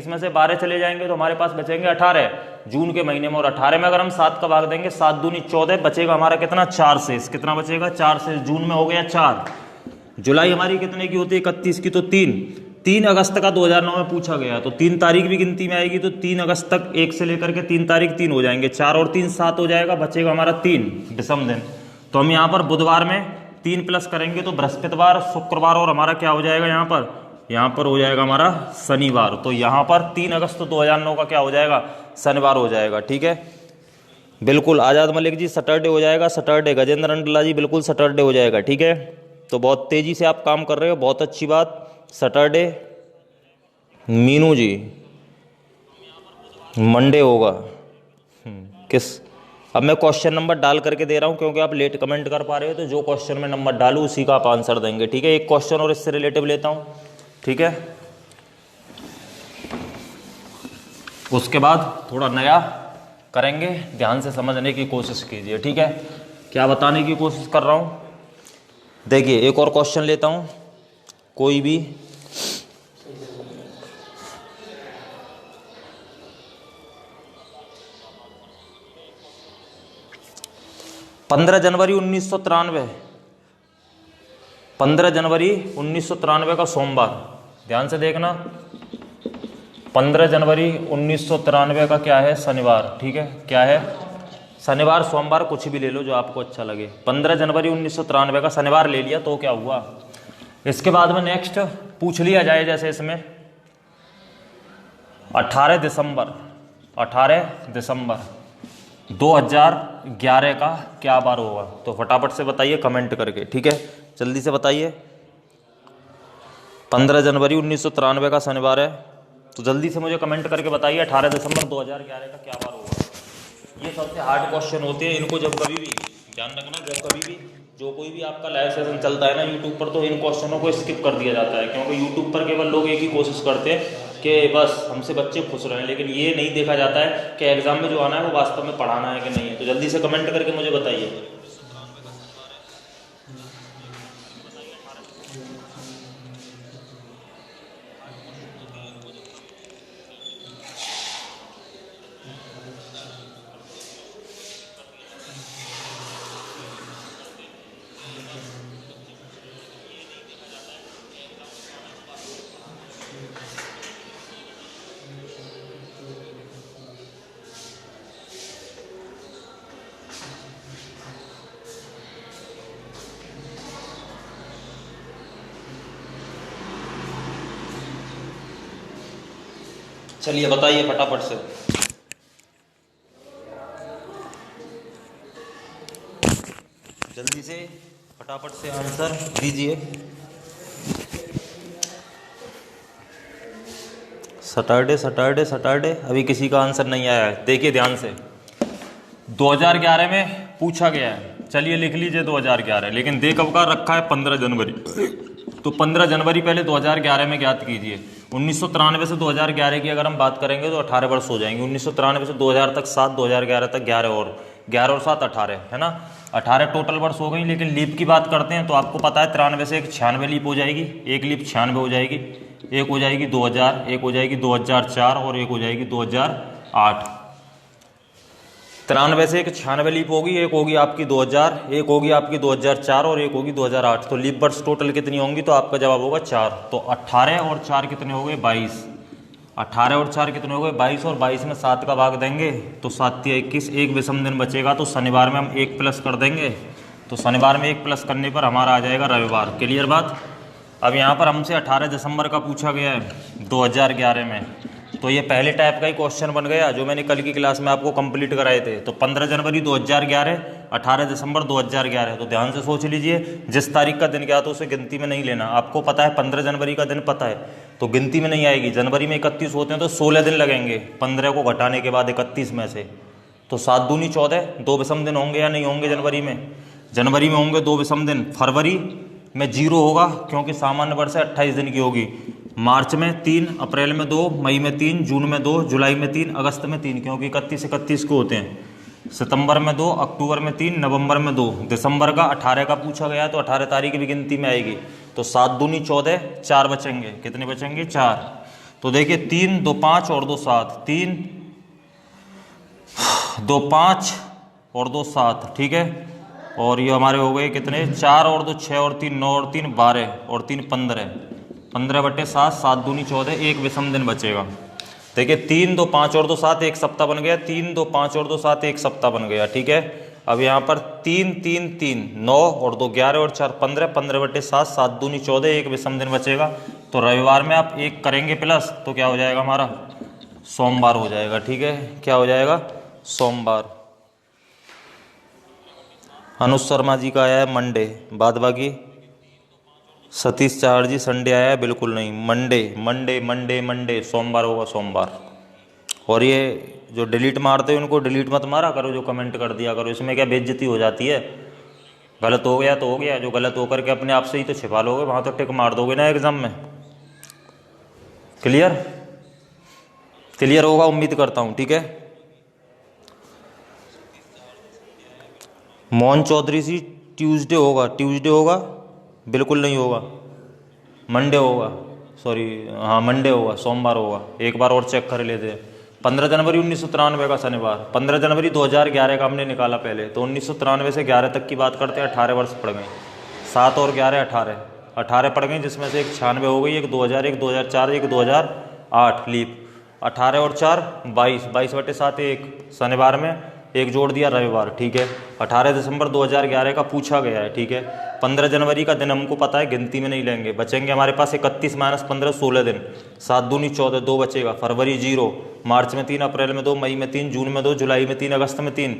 में से 12 चले जाएंगे, तो हमारे पास बचेंगे 18 जून के महीने में। और 18 में अगर हम 7 का भाग देंगे, 7 दूनी 14, बचेगा हमारा कितना, 4 शेष। कितना बचेगा, 4 शेष। जून में हो गया 4। जुलाई हमारी कितने की होती है, 31 की, तो 3 अगस्त का 2009 में पूछा गया, तो 3 तारीख भी गिनती में आएगी। तो 3 अगस्त तक 1 से लेकर के 3 तारीख 3 हो जाएंगे, 4 और 3 7 हो जाएगा, बचेगा हमारा 3 विषम दिन। तो हम यहाँ पर बुधवार में 3 प्लस करेंगे तो बृहस्पतिवार, शुक्रवार, और हमारा क्या हो जाएगा यहाँ पर हो जाएगा हमारा शनिवार। तो यहाँ पर 3 अगस्त 2009 का क्या हो जाएगा, शनिवार हो जाएगा। ठीक है, बिल्कुल आज़ाद मलिक जी सैटरडे हो जाएगा, सैटरडे। गजेंद्र अंडला जी बिल्कुल सैटरडे हो जाएगा। ठीक है, तो बहुत तेज़ी से आप काम कर रहे हो, बहुत अच्छी बात, सैटरडे। मीनू जी मंडे होगा, किस, अब मैं क्वेश्चन नंबर डाल करके दे रहा हूं क्योंकि आप लेट कमेंट कर पा रहे हो, तो जो क्वेश्चन में नंबर डालूं उसी का आप आंसर देंगे। ठीक है, एक क्वेश्चन और इससे रिलेटिव लेता हूं, ठीक है, उसके बाद थोड़ा नया करेंगे, ध्यान से समझने की कोशिश कीजिए। ठीक है, क्या बताने की कोशिश कर रहा हूं, देखिए एक और क्वेश्चन लेता हूं, कोई भी, पंद्रह जनवरी 1993 का सोमवार, ध्यान से देखना, 15 जनवरी 1993 का क्या है, शनिवार। ठीक है, क्या है, शनिवार, सोमवार, कुछ भी ले लो जो आपको अच्छा लगे। 15 जनवरी 1993 का शनिवार ले लिया तो क्या हुआ, इसके बाद में नेक्स्ट पूछ लिया जाए, जैसे इसमें 18 दिसंबर 2011 का क्या बार होगा, तो फटाफट से बताइए कमेंट करके। ठीक है, जल्दी से बताइए। 15 जनवरी 1993 का शनिवार है, तो जल्दी से मुझे कमेंट करके बताइए 18 दिसंबर 2011 का क्या बार होगा। ये सबसे हार्ड क्वेश्चन होते हैं, इनको जब कभी भी ध्यान रखना, जब कभी भी जो कोई भी आपका लाइव सेशन चलता है ना यूट्यूब पर, तो इन क्वेश्चनों को स्किप कर दिया जाता है, क्योंकि यूट्यूब पर केवल लोग एक ही कोशिश करते हैं कि बस हमसे बच्चे खुश रहें, लेकिन ये नहीं देखा जाता है कि एग्जाम में जो आना है वो वास्तव में पढ़ाना है कि नहीं है। तो जल्दी से कमेंट करके मुझे बताइए। चलिए बताइए फटाफट से। जल्दी से फटाफट से आंसर दीजिए। सैटरडे अभी किसी का आंसर नहीं आया है। देखिए ध्यान से, 2011 में पूछा गया है, चलिए लिख लीजिए 2011, लेकिन दे कब का रखा है 15 जनवरी। तो 15 जनवरी पहले 2011 में ज्ञात कीजिए। 1993 से 2011 की अगर हम बात करेंगे तो 18 वर्ष हो जाएंगे। 1993 से 2000 तक 7, 2011 तक 11 और 7 18 है ना, 18 टोटल वर्ष हो गई। लेकिन लीप की बात करते हैं तो आपको पता है 93 से एक 96 लीप हो जाएगी, एक लीप 96 हो जाएगी, एक हो जाएगी 2000, एक हो जाएगी 2004 और एक हो जाएगी 2008। 93 से एक 96 लीप होगी, एक होगी आपकी 2000, एक होगी आपकी 2004 और एक होगी 2008। तो लीप वर्ष टोटल कितनी होंगी, तो आपका जवाब होगा 4। तो 18 और 4 कितने हो गए 22, 18 और 4 कितने हो गए 22, और 22 में 7 का भाग देंगे तो 7 या 21, एक विषम दिन बचेगा। तो शनिवार में हम 1 प्लस कर देंगे, तो शनिवार में 1 प्लस करने पर हमारा आ जाएगा रविवार। क्लियर बात। अब यहाँ पर हमसे 18 दिसंबर का पूछा गया है 2011 में, तो ये पहले टाइप का ही क्वेश्चन बन गया जो मैंने कल की क्लास में आपको कंप्लीट कराए थे। तो 15 जनवरी 2011, 18 दिसंबर 2011, तो ध्यान से सोच लीजिए, जिस तारीख का दिन गया तो उसे गिनती में नहीं लेना। आपको पता है 15 जनवरी का दिन पता है, तो गिनती में नहीं आएगी। जनवरी में 31 होते हैं तो 16 दिन लगेंगे 15 को घटाने के बाद 31 में से। तो 7 दूनी 14, 2 विषम दिन होंगे या नहीं होंगे जनवरी में? जनवरी में होंगे 2 विषम दिन। फरवरी में 0 होगा क्योंकि सामान्य वर्ष 28 दिन की होगी। मार्च में 3, अप्रैल में 2, मई में 3, जून में 2, जुलाई में 3, अगस्त में 3 क्योंकि 31 को होते हैं। सितंबर में 2, अक्टूबर में 3, नवंबर में 2, दिसंबर का 18 का पूछा गया तो 18 तारीख भी गिनती में आएगी। तो 7 दूनी 14, 4 बचेंगे। कितने बचेंगे? 4। तो देखिए 3, 2, 5 और 2, 7, 3, 2, 5 और 2, 7, ठीक है। और ये हमारे हो गए कितने? 4 और 2 6 और 3 9 और 3 12 और 3 15, 15/7, 7 दूनी 14, एक विषम दिन बचेगा। देखिए 3, 2, 5 और 2, 7 एक सप्ताह बन गया। 3, 2, 5 और 2, 7 एक सप्ताह बन गया, ठीक है। अब यहाँ पर 3, 3, 3 9 और 2 11 और 4 15, 15/7, 7 दूनी 14, एक विषम दिन बचेगा। तो रविवार में आप एक करेंगे प्लस तो क्या हो जाएगा हमारा? सोमवार हो जाएगा, ठीक है। क्या हो जाएगा? सोमवार। अनुज शर्मा जी का आया है मंडे, बाद बाकी सतीश चार जी संडे आया है, बिल्कुल नहीं। मंडे मंडे मंडे मंडे, सोमवार होगा सोमवार। और ये जो डिलीट मारते हैं उनको डिलीट मत मारा करो, जो कमेंट कर दिया करो, इसमें क्या बेइज्जती हो जाती है। गलत हो गया तो हो गया, जो गलत होकर के अपने आप से ही तो छिपा लोगे, वहाँ तो टिक मार दोगे ना एग्जाम में। क्लियर? क्लियर होगा उम्मीद करता हूँ, ठीक है। मोहन चौधरी जी ट्यूसडे होगा, ट्यूसडे होगा? बिल्कुल नहीं होगा, मंडे होगा, सॉरी हाँ मंडे होगा, सोमवार होगा। एक बार और चेक कर लेते हैं। 15 जनवरी 1993 का शनिवार, 15 जनवरी 2011 का हमने निकाला पहले, तो 1993 से 11 तक की बात करते हैं। 18 वर्ष पड़ गए, 7 और 11 18, 18 पड़ गई, जिसमें से एक 96 हो गई, एक 2000, एक 2004, एक 2008 लीप। 18 और 4 22, 22/7 एक शनिवार में, एक जोड़ दिया रविवार, ठीक है। 18 दिसंबर 2011 का पूछा गया है, ठीक है। 15 जनवरी का दिन हमको पता है, गिनती में नहीं लेंगे। बचेंगे हमारे पास 31 - 15 16 दिन, 7 दूनी 14, 2 बचेगा। फरवरी 0, मार्च में 3, अप्रैल में 2, मई में 3, जून में 2, जुलाई में 3, अगस्त में 3,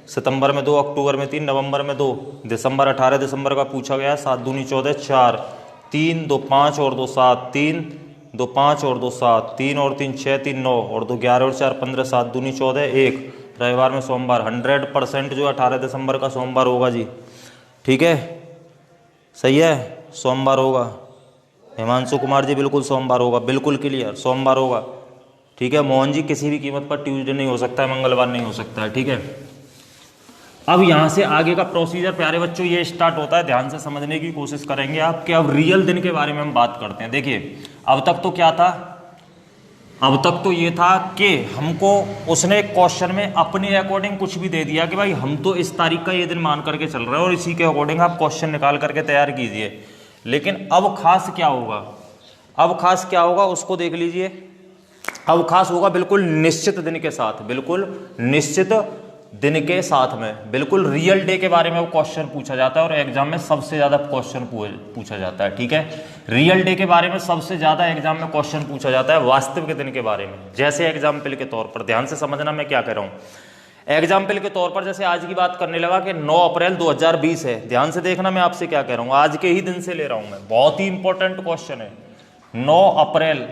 सितंबर में 2, अक्टूबर में 3, नवंबर में 2, दिसंबर 18 दिसंबर का पूछा गया है। 7 दूनी 14 4, 3, 2, 5 और 2 7, 3, 2, 5 और 2 7, 3 और 3 6, 3 9 और 2 11 और 4 15, 7 दूनी 14 1, रविवार में सोमवार। 100% जो 18 दिसंबर का सोमवार होगा जी, ठीक है। सही है, सोमवार होगा। हिमांशु कुमार जी बिल्कुल सोमवार होगा, बिल्कुल क्लियर, सोमवार होगा, ठीक है। मोहन जी किसी भी कीमत पर ट्यूसडे नहीं हो सकता है, मंगलवार नहीं हो सकता है, ठीक है। अब यहाँ से आगे का प्रोसीजर प्यारे बच्चों ये स्टार्ट होता है, ध्यान से समझने की कोशिश करेंगे आप कि अब रियल दिन के बारे में हम बात करते हैं। देखिए अब तक तो क्या था, अब तक तो ये था कि हमको उसने क्वेश्चन में अपने अकॉर्डिंग कुछ भी दे दिया कि भाई हम तो इस तारीख का ये दिन मान करके चल रहे हैं और इसी के अकॉर्डिंग आप क्वेश्चन निकाल करके तैयार कीजिए। लेकिन अब खास क्या होगा, अब खास क्या होगा उसको देख लीजिए। अब खास होगा बिल्कुल निश्चित दिन के साथ, बिल्कुल निश्चित दिन के साथ में, बिल्कुल रियल डे के बारे में वो क्वेश्चन पूछा जाता है और एग्जाम में सबसे ज्यादा क्वेश्चन पूछा जाता है, ठीक है। रियल डे के बारे में सबसे ज्यादा एग्जाम में क्वेश्चन पूछा जाता है वास्तविक दिन के बारे में। जैसे एग्जाम्पल के तौर पर ध्यान से समझना मैं क्या कह रहा हूं। एग्जाम्पल के तौर पर जैसे आज की बात करने लगा कि 9 अप्रैल 2020 है, ध्यान से देखना मैं आपसे क्या कह रहा हूं, आज के ही दिन से ले रहा हूं मैं, बहुत ही इंपॉर्टेंट क्वेश्चन है। 9 अप्रैल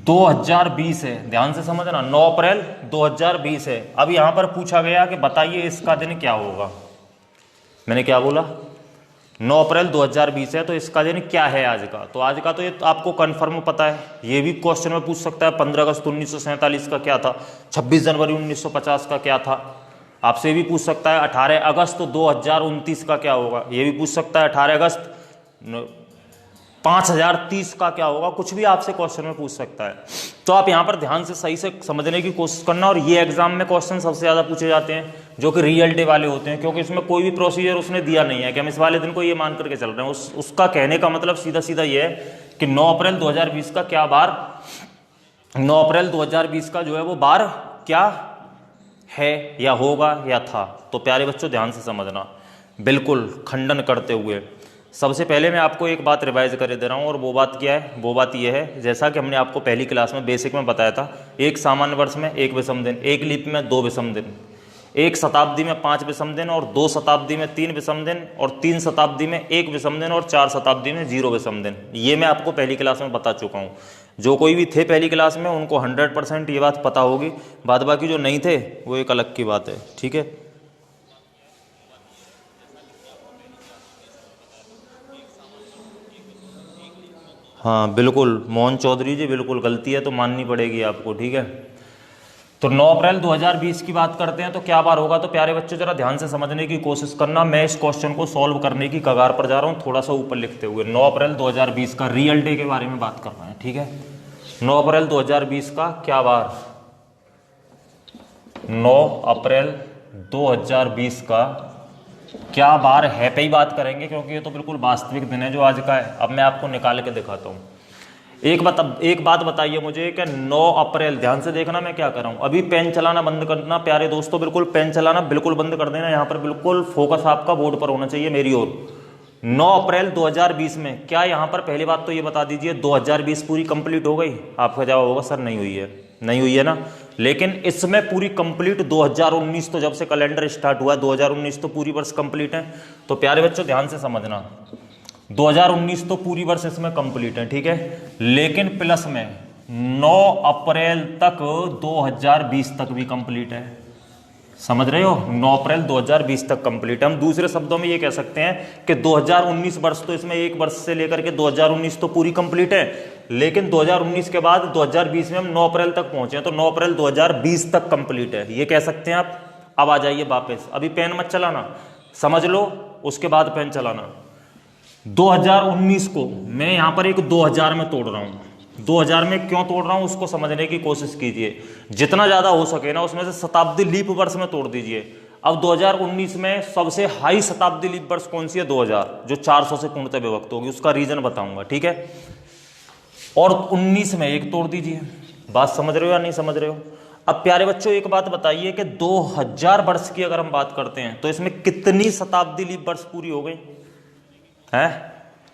2020 है, ध्यान से समझना, 9 अप्रैल 2020 है। अब यहां पर पूछा गया कि बताइए इसका दिन क्या होगा। मैंने क्या बोला, 9 अप्रैल 2020 है, तो इसका दिन क्या है आज का? तो आज का तो ये आपको कन्फर्म पता है, ये भी क्वेश्चन में पूछ सकता है। 15 अगस्त 1947 का क्या था, 26 जनवरी 1950 का क्या था, आपसे भी पूछ सकता है। 18 अगस्त 2029 का क्या होगा, ये भी पूछ सकता है। 18 अगस्त 5030 का क्या होगा, कुछ भी आपसे क्वेश्चन में पूछ सकता है। तो आप यहाँ पर ध्यान से सही से समझने की कोशिश करना। और ये एग्जाम में क्वेश्चन सबसे ज़्यादा पूछे जाते हैं जो कि रियल डे वाले होते हैं, क्योंकि इसमें कोई भी प्रोसीजर उसने दिया नहीं है कि हम इस वाले दिन को ये मान करके चल रहे हैं। उसका कहने का मतलब सीधा सीधा ये है कि 9 अप्रैल 2020 का क्या बार, 9 अप्रैल 2020 का जो है वो बार क्या है या होगा या था। तो प्यारे बच्चों ध्यान से समझना, बिल्कुल खंडन करते हुए सबसे पहले मैं आपको एक बात रिवाइज कर दे रहा हूँ। और वो बात क्या है, वो बात ये है, जैसा कि हमने आपको पहली क्लास में बेसिक में बताया था, एक सामान्य वर्ष में 1 विषम दिन, एक लीप में 2 विषम दिन, एक शताब्दी में 5 विषम दिन, और 2 शताब्दी में 3 विषम दिन, और 3 शताब्दी में 1 विषम दिन, और 4 शताब्दी में 0 विषम दिन। ये मैं आपको पहली क्लास में बता चुका हूँ। जो कोई भी थे पहली क्लास में उनको 100% ये बात पता होगी, बाद बाकी जो नहीं थे वो एक अलग की बात है, ठीक है। हाँ बिल्कुल मोहन चौधरी जी, बिल्कुल गलती है तो माननी पड़ेगी आपको, ठीक है। तो 9 अप्रैल 2020 की बात करते हैं तो क्या बार होगा। तो प्यारे बच्चों जरा ध्यान से समझने की कोशिश करना, मैं इस क्वेश्चन को सॉल्व करने की कगार पर जा रहा हूँ, थोड़ा सा ऊपर लिखते हुए। 9 अप्रैल 2020 का रियल डे के बारे में बात कर रहे हैं, ठीक है। 9 अप्रैल 2020 का क्या बार, 9 अप्रैल 2020 का क्या बार है पे ही बात करेंगे, क्योंकि ये तो बिल्कुल वास्तविक दिन है जो आज का है। अब मैं आपको निकाल के दिखाता हूँ। एक बात बताइए मुझे कि 9 अप्रैल, ध्यान से देखना मैं क्या कर रहा हूँ। अभी पेन चलाना बंद करना प्यारे दोस्तों, बिल्कुल पेन चलाना बिल्कुल बंद कर देना। यहाँ पर बिल्कुल फोकस आपका बोर्ड पर होना चाहिए मेरी ओर। 9 अप्रैल 2020 में क्या, यहाँ पर पहली बात तो ये बता दीजिए 2020 पूरी कंप्लीट हो गई। आपका जवाब होगा सर नहीं हुई है, नहीं हुई है ना। लेकिन इसमें पूरी कंप्लीट 2019, तो जब से कैलेंडर स्टार्ट हुआ 2019 तो पूरी वर्ष कंप्लीट है। तो प्यारे बच्चों ध्यान से समझना, 2019 तो पूरी वर्ष इसमें कंप्लीट है, ठीक है। लेकिन प्लस में 9 अप्रैल तक 2020 तक भी कंप्लीट है, समझ रहे हो। 9 अप्रैल 2020 तक कंप्लीट है। हम दूसरे शब्दों में ये कह सकते हैं कि 2019 वर्ष तो इसमें एक वर्ष से लेकर के 2019 तो पूरी कंप्लीट है, लेकिन 2019 के बाद 2020 में हम 9 अप्रैल तक पहुंचे हैं, तो 9 अप्रैल 2020 तक कंप्लीट है, ये कह सकते हैं आप। अब आ जाइए वापस, अभी पेन मत चलाना, समझ लो, उसके बाद पेन चलाना। 2019 को मैं यहां पर एक 2000 में तोड़ रहा हूं। 2000 में क्यों तोड़ रहा हूं उसको समझने की कोशिश कीजिए, जितना ज्यादा हो सके ना उसमें से शताब्दी लीप वर्ष में तोड़ दीजिए। अब 2019 में सबसे हाई शताब्दी लीप वर्ष कौन सी है, 2000, जो 400 से पूर्णतः विभक्त होगी, उसका रीजन बताऊंगा, ठीक है। और 19 में एक तोड़ दीजिए। बात समझ रहे हो या नहीं समझ रहे हो। अब प्यारे बच्चों एक बात बताइए कि 2000 वर्ष की अगर हम बात करते हैं तो इसमें कितनी शताब्दी लीप वर्ष पूरी हो गई है,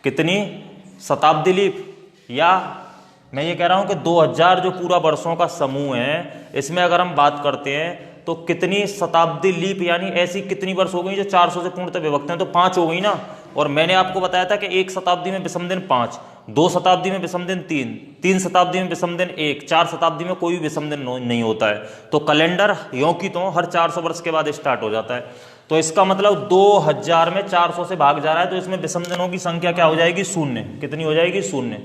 कितनी शताब्दी लीप। या मैं ये कह रहा हूं कि 2000 जो पूरा वर्षों का समूह है, इसमें अगर हम बात करते हैं तो कितनी शताब्दी लीप, यानी ऐसी कितनी वर्ष हो गई जो 400 से पूर्णतः विभक्त हैं, तो 5 हो गई ना। और मैंने आपको बताया था कि 1 शताब्दी में विषम दिन 5, 2 शताब्दी में विषम दिन 3, 3 शताब्दी में विषम दिन 1, 4 शताब्दी में कोई विषम दिन नहीं होता है। तो कैलेंडर यों की तो हर 400 वर्ष के बाद स्टार्ट हो जाता है। तो इसका मतलब 2000 में 400 से भाग जा रहा है, तो इसमें विषम दिनों की संख्या क्या हो जाएगी, 0। कितनी हो जाएगी, 0।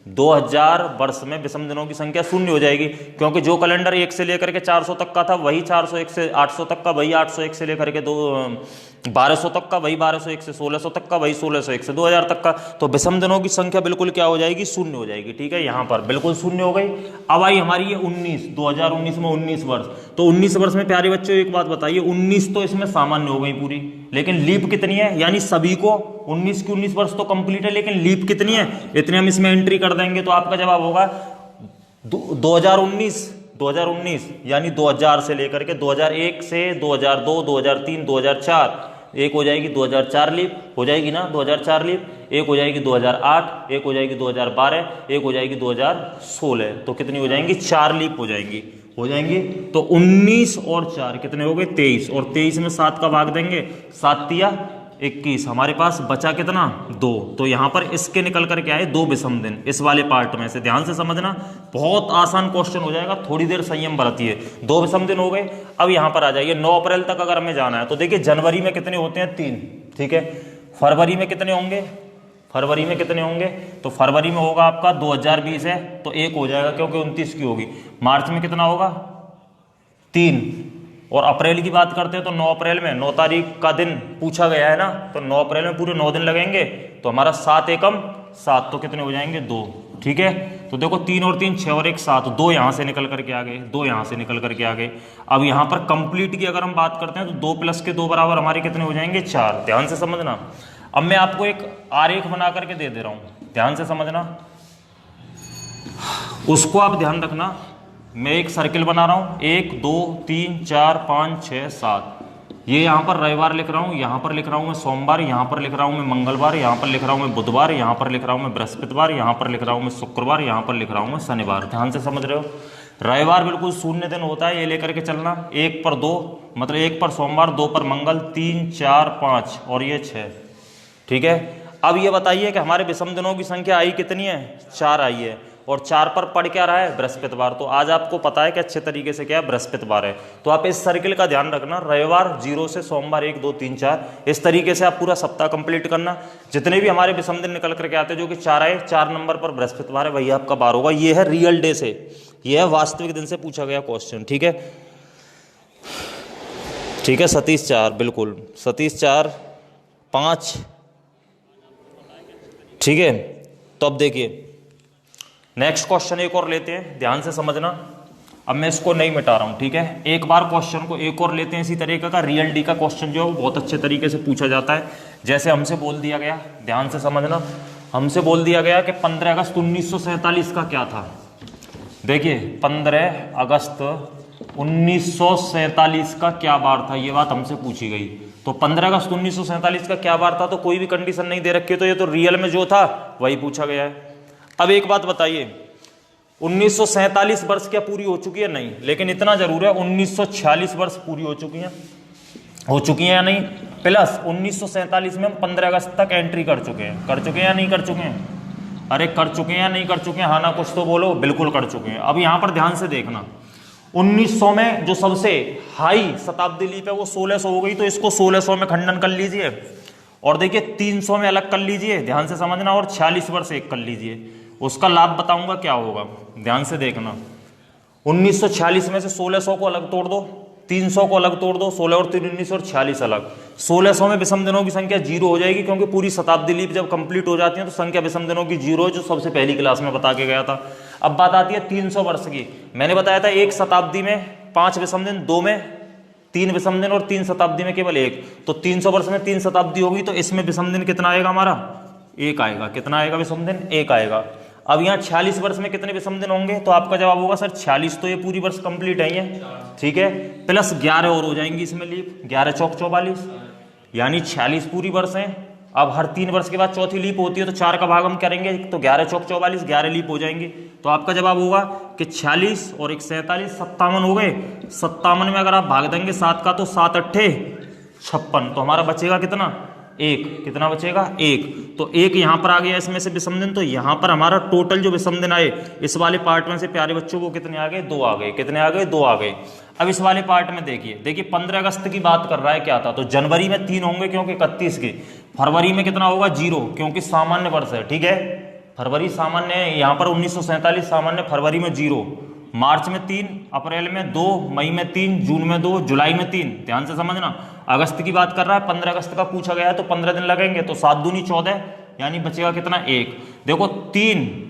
2000 वर्ष में विषम दिनों की संख्या 0 हो जाएगी, क्योंकि जो कैलेंडर 1 से लेकर के 400 तक का था वही 401 से 800 तक का, वही 801 से लेकर के 1200 तक का, वही 1201 से 1600 तक का, वही 1601 से 2000 तक का। तो विषम दिनों की संख्या बिल्कुल क्या हो जाएगी, 0 हो जाएगी, ठीक है। यहाँ पर बिल्कुल 0 हो गई। अब आई हमारी ये 19, 2019 में 19 वर्ष। तो 19 वर्ष में प्यारे बच्चों एक बात बताइए, 19 तो इसमें सामान्य हो गई पूरी, लेकिन लीप कितनी है, यानी सभी को 19 की 19 वर्ष तो कंप्लीट है, लेकिन लीप कितनी है, इतने हम इसमें एंट्री कर देंगे। तो आपका जवाब होगा 2019 यानी 2000 से लेकर के 2001 से 2002, 2003, 2004, एक हो जाएगी 2004 लीप, हो जाएगी ना 2004 लीप, एक हो जाएगी 2008, एक हो जाएगी 2012, एक हो जाएगी 2016। तो कितनी हो जाएंगी, 4 लीप हो जाएंगी। तो 19 और 4 कितने हो गए, 23, और 23 में 7 का भाग देंगे, 7 तिया 21, हमारे पास बचा कितना, 2। तो यहां पर इसके निकल कर के आए 2 विषम दिन, इस वाले पार्ट में से ध्यान से समझना, बहुत आसान क्वेश्चन हो जाएगा, थोड़ी देर संयम बरतिए। 2 विषम दिन हो गए। अब यहां पर आ जाइए, 9 अप्रैल तक अगर हमें जाना है तो देखिए जनवरी में कितने होते हैं, 3, ठीक है। फरवरी में कितने होंगे, फरवरी में कितने होंगे, तो फरवरी में होगा आपका 2020 है तो 1 हो जाएगा क्योंकि 29 की होगी। मार्च में कितना होगा 3, और अप्रैल की बात करते हैं तो 9 अप्रैल में 9 तारीख का दिन पूछा गया है ना, तो 9 अप्रैल में पूरे 9 दिन लगेंगे, तो हमारा 7 एकम 7, तो कितने हो जाएंगे 2, ठीक है। तो देखो 3 और 3 6 और 1 7, 2 यहाँ से निकल करके आ गए, 2 यहाँ से निकल करके आ गए। अब यहाँ पर कंप्लीट की अगर हम बात करते हैं तो 2 प्लस के 2 बराबर हमारे कितने हो जाएंगे 4, ध्यान से समझना। अब मैं आपको एक आरेख बना करके दे दे रहा हूँ, ध्यान से समझना, उसको आप ध्यान रखना। मैं एक सर्किल बना रहा हूँ, 1 2 3 4 5 6 7, ये यहाँ पर रविवार लिख रहा हूँ, यहाँ पर लिख रहा हूँ मैं सोमवार, यहाँ पर लिख रहा हूँ मैं मंगलवार, यहाँ पर लिख रहा हूँ मैं बुधवार, यहाँ पर लिख रहा हूँ मैं बृहस्पतिवार, यहाँ पर लिख रहा हूँ मैं शुक्रवार, यहाँ पर लिख रहा हूँ मैं शनिवार। ध्यान से समझ रहे हो, रविवार बिल्कुल शून्य दिन होता है, ये लेकर के चलना। 1 पर 2 मतलब 1 पर सोमवार, 2 पर मंगल, 3 4 5 और ये 6, ठीक है। अब ये बताइए कि हमारे विषम दिनों की संख्या आई कितनी है, 4 आई है, और 4 पर पड़ क्या रहा है बृहस्पतिवार। तो आज आपको पता है कि अच्छे तरीके से क्या है बृहस्पतिवार है, तो आप इस सर्किल का ध्यान रखना, रविवार 0 से सोमवार 1 2 3 4, इस तरीके से आप पूरा सप्ताह कंप्लीट करना। जितने भी हमारे विषम दिन निकल करके आते हैं जो कि 4 आए, 4 नंबर पर बृहस्पतिवार है, वही आपका बार होगा। ये है रियल डे से, ये है वास्तविक दिन से पूछा गया क्वेश्चन, ठीक है। ठीक है, सतीश 4, बिल्कुल सतीश 4 5, ठीक है। तो अब देखिए नेक्स्ट क्वेश्चन एक और लेते हैं, ध्यान से समझना। अब मैं इसको नहीं मिटा रहा हूं, ठीक है। एक बार क्वेश्चन को एक और लेते हैं इसी तरीके का। रियल डी का क्वेश्चन जो है वो बहुत अच्छे तरीके से पूछा जाता है। जैसे हमसे बोल दिया गया, ध्यान से समझना, हमसे बोल दिया गया कि 15 अगस्त 1947 का क्या था। देखिए 15 अगस्त 1947 का क्या बार था, ये बात हमसे पूछी गई। तो 15 अगस्त 1947 का क्या बार था, तो कोई भी कंडीशन नहीं दे रखी है, तो ये तो रियल में जो था वही पूछा गया है। अब एक बात बताइए, 1947 वर्ष क्या पूरी हो चुकी है, नहीं, लेकिन इतना जरूर है 1946 वर्ष पूरी हो चुकी हैं या नहीं, प्लस 1947 में हम 15 अगस्त तक एंट्री कर चुके हैं या नहीं कर चुके हैं, अरे कर चुके हैं या नहीं कर चुके हैं, हाँ ना कुछ तो बोलो, बिल्कुल कर चुके हैं। अब यहां पर ध्यान से देखना, 1900 में जो सबसे हाई शताब्दी लीप है वो 1600 हो गई, तो इसको 1600 में खंडन कर लीजिए, और देखिए 300 में अलग कर लीजिए, ध्यान से समझना, और 46 वर्ष एक कर लीजिए, उसका लाभ बताऊंगा क्या होगा, ध्यान से देखना। 1946 में से 1600 को अलग तोड़ दो, 300 को अलग तोड़ दो, 16 और 3 19 और 46 अलग, 1600 में विषम दिनों की संख्या 0 हो जाएगी, क्योंकि पूरी शताब्दी लीप जब कंप्लीट हो जाती है तो संख्या विषम दिनों की 0 जो सबसे पहली क्लास में बता के गया था। अब बात आती है 300 वर्ष की। मैंने बताया था एक शताब्दी में 5 विषम दिन, 2 में 3 विषम दिन, और 3 शताब्दी में केवल 1, तो 300 वर्ष में 3 शताब्दी होगी, तो इसमें विषम दिन कितना आएगा हमारा, 1 आएगा। कितना आएगा विषम दिन, 1 आएगा। अब यहाँ 46 वर्ष में कितने विषम दिन होंगे, तो आपका जवाब होगा सर 46, तो ये पूरी वर्ष कंप्लीट है ये, ठीक है, प्लस 11 और हो जाएंगी इसमें लीप, 11 चौक 44, यानी 46 पूरी वर्ष है। अब हर 3 वर्ष के बाद चौथी लीप होती है, तो 4 का भाग हम करेंगे, तो 11 चौक 44, 11 लीप हो जाएंगी। तो आपका जवाब होगा कि 46 और 1 47, 57 हो गए। 57 में अगर आप भाग देंगे 7 का, तो 7 8 56, तो हमारा बचेगा कितना, 1, कितना बचेगा 1, तो 1 यहाँ पर आ गया इसमें से विषम दिन। तो यहाँ पर हमारा टोटल जो विषम दिन आए इस वाले पार्ट में से प्यारे बच्चों को कितने आ गए, 2 आ गए। कितने आ गए, 2 आ गए। अब इस वाले पार्ट में देखिए 15 अगस्त की बात कर रहा है, क्या था, तो जनवरी में 3 होंगे क्योंकि 31 के, फरवरी में कितना होगा 0 क्योंकि सामान्य वर्ष है, ठीक है, फरवरी सामान्य है, यहाँ पर 1947 सामान्य, फरवरी में 0, मार्च में 3, अप्रैल में 2, मई में 3, जून में 2, जुलाई में 3, ध्यान से समझना। अगस्त की बात कर रहा है, 15 अगस्त का पूछा गया है, तो 15 दिन लगेंगे, तो 7 दूनी 14, यानी बचेगा कितना, 1। देखो 3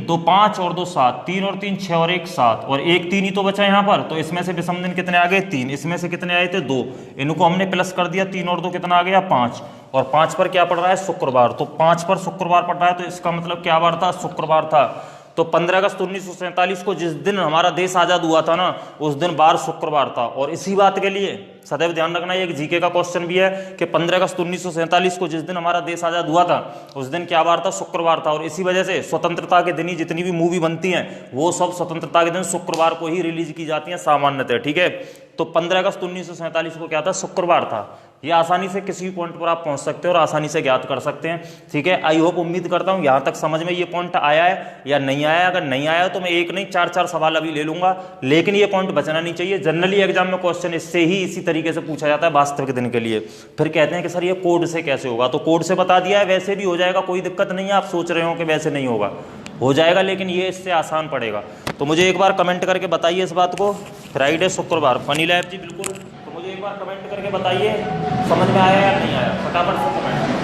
2 5 और 2 7, 3 और 3 6 और 1 7, और 1 3 ही तो बचा यहाँ पर, तो इसमें से विषम दिन कितने आ गए, 3, इसमें से कितने आए थे, 2, इनको हमने प्लस कर दिया, 3 और 2 कितना आ गया, 5, और 5 पर क्या पड़ रहा है, शुक्रवार, तो 5 पर शुक्रवार पड़ रहा है, तो इसका मतलब क्या बार था, शुक्रवार था। तो 15 अगस्त 1947 को जिस दिन हमारा देश आजाद हुआ था ना, उस दिन बार शुक्रवार था। और इसी बात के लिए सदैव ध्यान रखना, ये एक जीके का क्वेश्चन भी है कि 15 अगस्त 1947 को जिस दिन हमारा देश आजाद हुआ था उस दिन क्या बार था, शुक्रवार था। और इसी वजह से स्वतंत्रता के दिन ही जितनी भी मूवी बनती हैं वो सब स्वतंत्रता के दिन शुक्रवार को ही रिलीज की जाती हैं सामान्यतः, ठीक है। तो 15 अगस्त 1947 को क्या था, शुक्रवार था। ये आसानी से किसी पॉइंट पर आप पहुंच सकते हो और आसानी से ज्ञात कर सकते हैं। ठीक है, आई होप, उम्मीद करता हूं यहां तक समझ में ये पॉइंट आया है या नहीं आया। अगर नहीं आया तो मैं एक नहीं 4 सवाल अभी ले लूंगा, लेकिन ये पॉइंट बचना नहीं चाहिए। जनरली एग्जाम में क्वेश्चन इससे ही इसी तरीके से पूछा जाता है वास्तविक दिन के लिए। फिर कहते हैं कि सर ये कोड से कैसे होगा, तो कोड से बता दिया है, वैसे भी हो जाएगा, कोई दिक्कत नहीं है। आप सोच रहे हो कि वैसे नहीं होगा, हो जाएगा, लेकिन ये इससे आसान पड़ेगा। तो मुझे एक बार कमेंट करके बताइए इस बात को। फ्राइडे शुक्रवार फनी लैब जी, बिल्कुल। तो मुझे एक बार कमेंट करके बताइए समझ में आया या नहीं आया, फटाफट से कमेंट।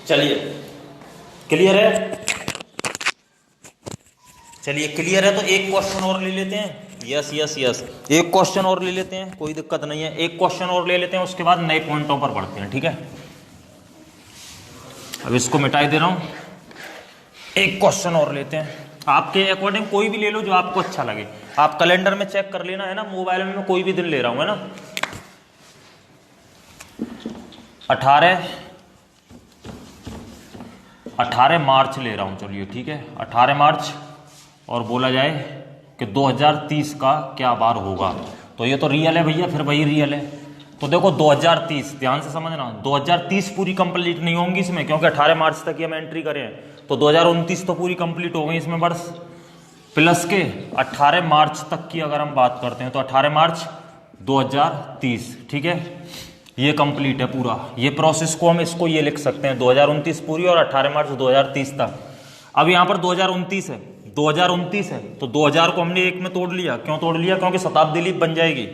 चलिए, क्लियर है? चलिए क्लियर है, तो एक क्वेश्चन और ले लेते हैं। यस यस यस, एक क्वेश्चन और ले लेते हैं, कोई दिक्कत नहीं है। एक क्वेश्चन और ले लेते हैं, उसके बाद नए पॉइंटों पर बढ़ते हैं। ठीक है, अब इसको मिटाई दे रहा हूं, एक क्वेश्चन और लेते हैं। आपके अकॉर्डिंग कोई भी ले लो जो आपको अच्छा लगे। आप कैलेंडर में चेक कर लेना, है ना, मोबाइल में मैं कोई भी दिन ले रहा हूं, है ना। 18 मार्च ले रहा हूं, चलिए ठीक है, 18 मार्च, और बोला जाए कि 2030 का क्या बार होगा। तो ये तो रियल है भैया, फिर वही रियल है। तो देखो 2030, ध्यान से समझना, 2030 पूरी कंप्लीट नहीं होंगी इसमें, क्योंकि 18 मार्च तक ही हम एंट्री करें, तो 2029 तो पूरी कंप्लीट हो गई इसमें वर्ष, प्लस के 18 मार्च तक की अगर हम बात करते हैं तो 18 मार्च 2030, ठीक है, ये कंप्लीट है पूरा। ये प्रोसेस को हम इसको ये लिख सकते हैं 2029 पूरी और 18 मार्च 2030 तक। अब यहाँ पर 2029 है, 2029 है, तो 2000 को हमने एक में तोड़ लिया। क्यों तोड़ लिया? क्योंकि शताब्दी लीप बन जाएगी।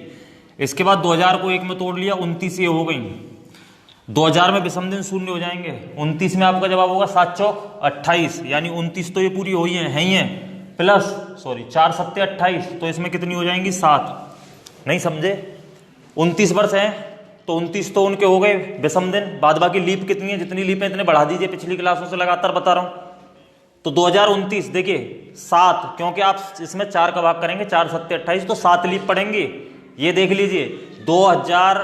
इसके बाद 2000 को एक में तोड़ लिया, 29 ये हो गई। 2000 में विषम दिन शून्य हो जाएंगे, 29 में आपका जवाब होगा 7 चौक 28, यानी 29 तो ये पूरी हो ही है, प्लस 4 सत्ते 28, तो इसमें कितनी हो जाएंगी 7। नहीं समझे? 29 वर्ष है तो 29 तो उनके हो गए विषम दिन, बाद बाकी लीप कितनी है, जितनी लीप है इतने बढ़ा दीजिए, पिछली क्लासों से लगातार बता रहा हूं। तो 2029 देखिए 7, क्योंकि आप इसमें 4 का भाग करेंगे, 4 सत्ते 28, तो 7 लीप पड़ेंगे। ये देख लीजिए 2000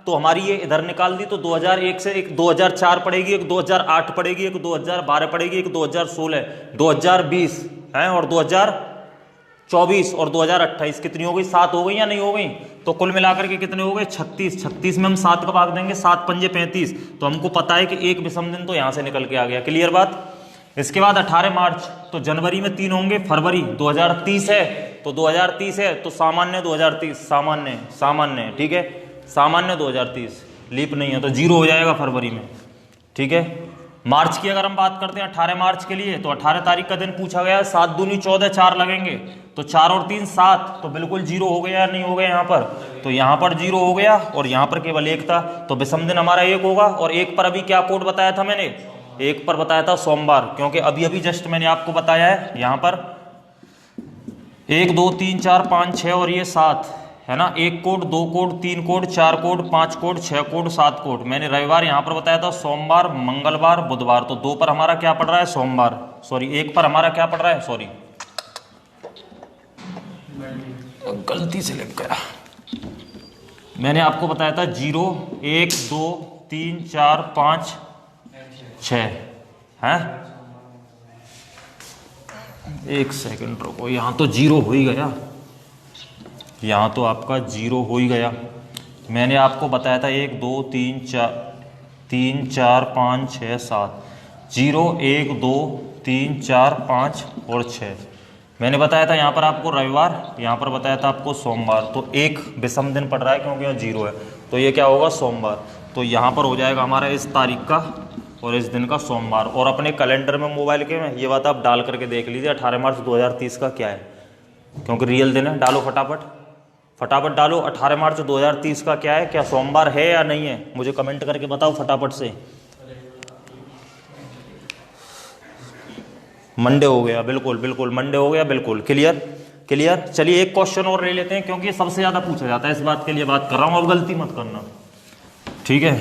तो हमारी ये इधर निकाल दी, तो 2001 से एक 2004 पड़ेगी, एक 2008 पड़ेगी, एक 2012 पड़ेगी, एक 2016, 2020 है, और 2024 और 2028 कितनी हो गई? 7 हो गई या नहीं हो गई? तो कुल मिलाकर के कितने हो गए? 36। 36 में हम 7 का भाग देंगे, 7 पंजे 35, तो हमको पता है कि एक विषम दिन तो यहां से निकल के आ गया। क्लियर बात? इसके बाद 18 मार्च, तो जनवरी में 3 होंगे, फरवरी 2030 है, तो 2030 है तो सामान्य 2030, सामान्य ठीक है, सामान्य 2030, लीप नहीं है तो 0 हो जाएगा फरवरी में। ठीक है, मार्च की अगर हम बात करते हैं 18 मार्च के लिए, तो 18 तारीख का दिन पूछा गया, 7 दूनी 14, 4 लगेंगे, तो 4 और 3 7, तो बिल्कुल 0 हो गया या नहीं हो गया यहाँ पर? तो यहाँ पर 0 हो गया और यहाँ पर केवल 1 था, तो विषम दिन हमारा 1 होगा। और 1 पर अभी क्या कोड बताया था मैंने? 1 पर बताया था सोमवार, क्योंकि अभी अभी जस्ट मैंने आपको बताया है यहाँ पर 1 2 3 4 5 6 और ये 7 है ना, 1 code 2 code 3 code 4 code 5 code 6 code 7 code. मैंने रविवार यहाँ पर बताया था, सोमवार मंगलवार बुधवार, तो 2 पर हमारा क्या पड़ रहा है? सोमवार, 1 पर हमारा क्या पड़ रहा है? गलती से लिख गया। मैंने आपको बताया था 0 1 2 3 4 5 6 है। 1 सेकंड रुको, यहाँ तो 0 हो ही गया, यहाँ तो आपका 0 हो ही गया। मैंने आपको बताया था 1 2 3 4 5 6 7, 0 1 2 3 4 5 और 6 मैंने बताया था यहाँ पर आपको रविवार, यहाँ पर बताया था आपको सोमवार, तो 1 विषम दिन पड़ रहा है क्योंकि यहाँ 0 है, तो ये क्या होगा? सोमवार। तो यहाँ पर हो जाएगा हमारा इस तारीख का और इस दिन का सोमवार। और अपने कैलेंडर में मोबाइल के में ये बात आप डाल करके देख लीजिए 18 मार्च 2030 का क्या है, क्योंकि रियल दिन है। डालो फटाफट डालो, 18 मार्च 2030 का क्या है? क्या सोमवार है या नहीं है? मुझे कमेंट करके बताओ फटाफट से। मंडे हो गया, बिल्कुल मंडे हो गया, बिल्कुल क्लियर। चलिए एक क्वेश्चन और ले लेते हैं, क्योंकि ये सबसे ज़्यादा पूछा जाता है, इस बात के लिए बात कर रहा हूँ, अब गलती मत करना, ठीक है।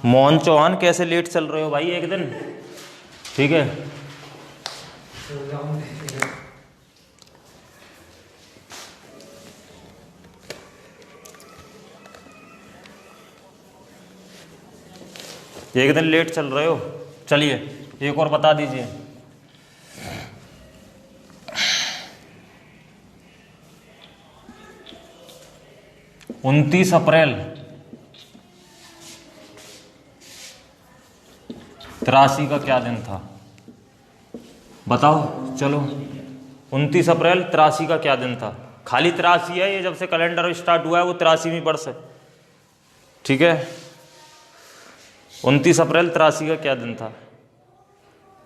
मोहन चौहान कैसे लेट चल रहे हो भाई एक दिन? ठीक है, एक दिन लेट चल रहे हो। चलिए एक और बता दीजिए। 29 अप्रैल 83 का क्या दिन था? बताओ। चलो 29 अप्रैल 83 का क्या दिन था? खाली 83 है, ये जब से कैलेंडर स्टार्ट हुआ है वो 83वीं वर्ष है। ठीक है, 29 अप्रैल 83 का क्या दिन था?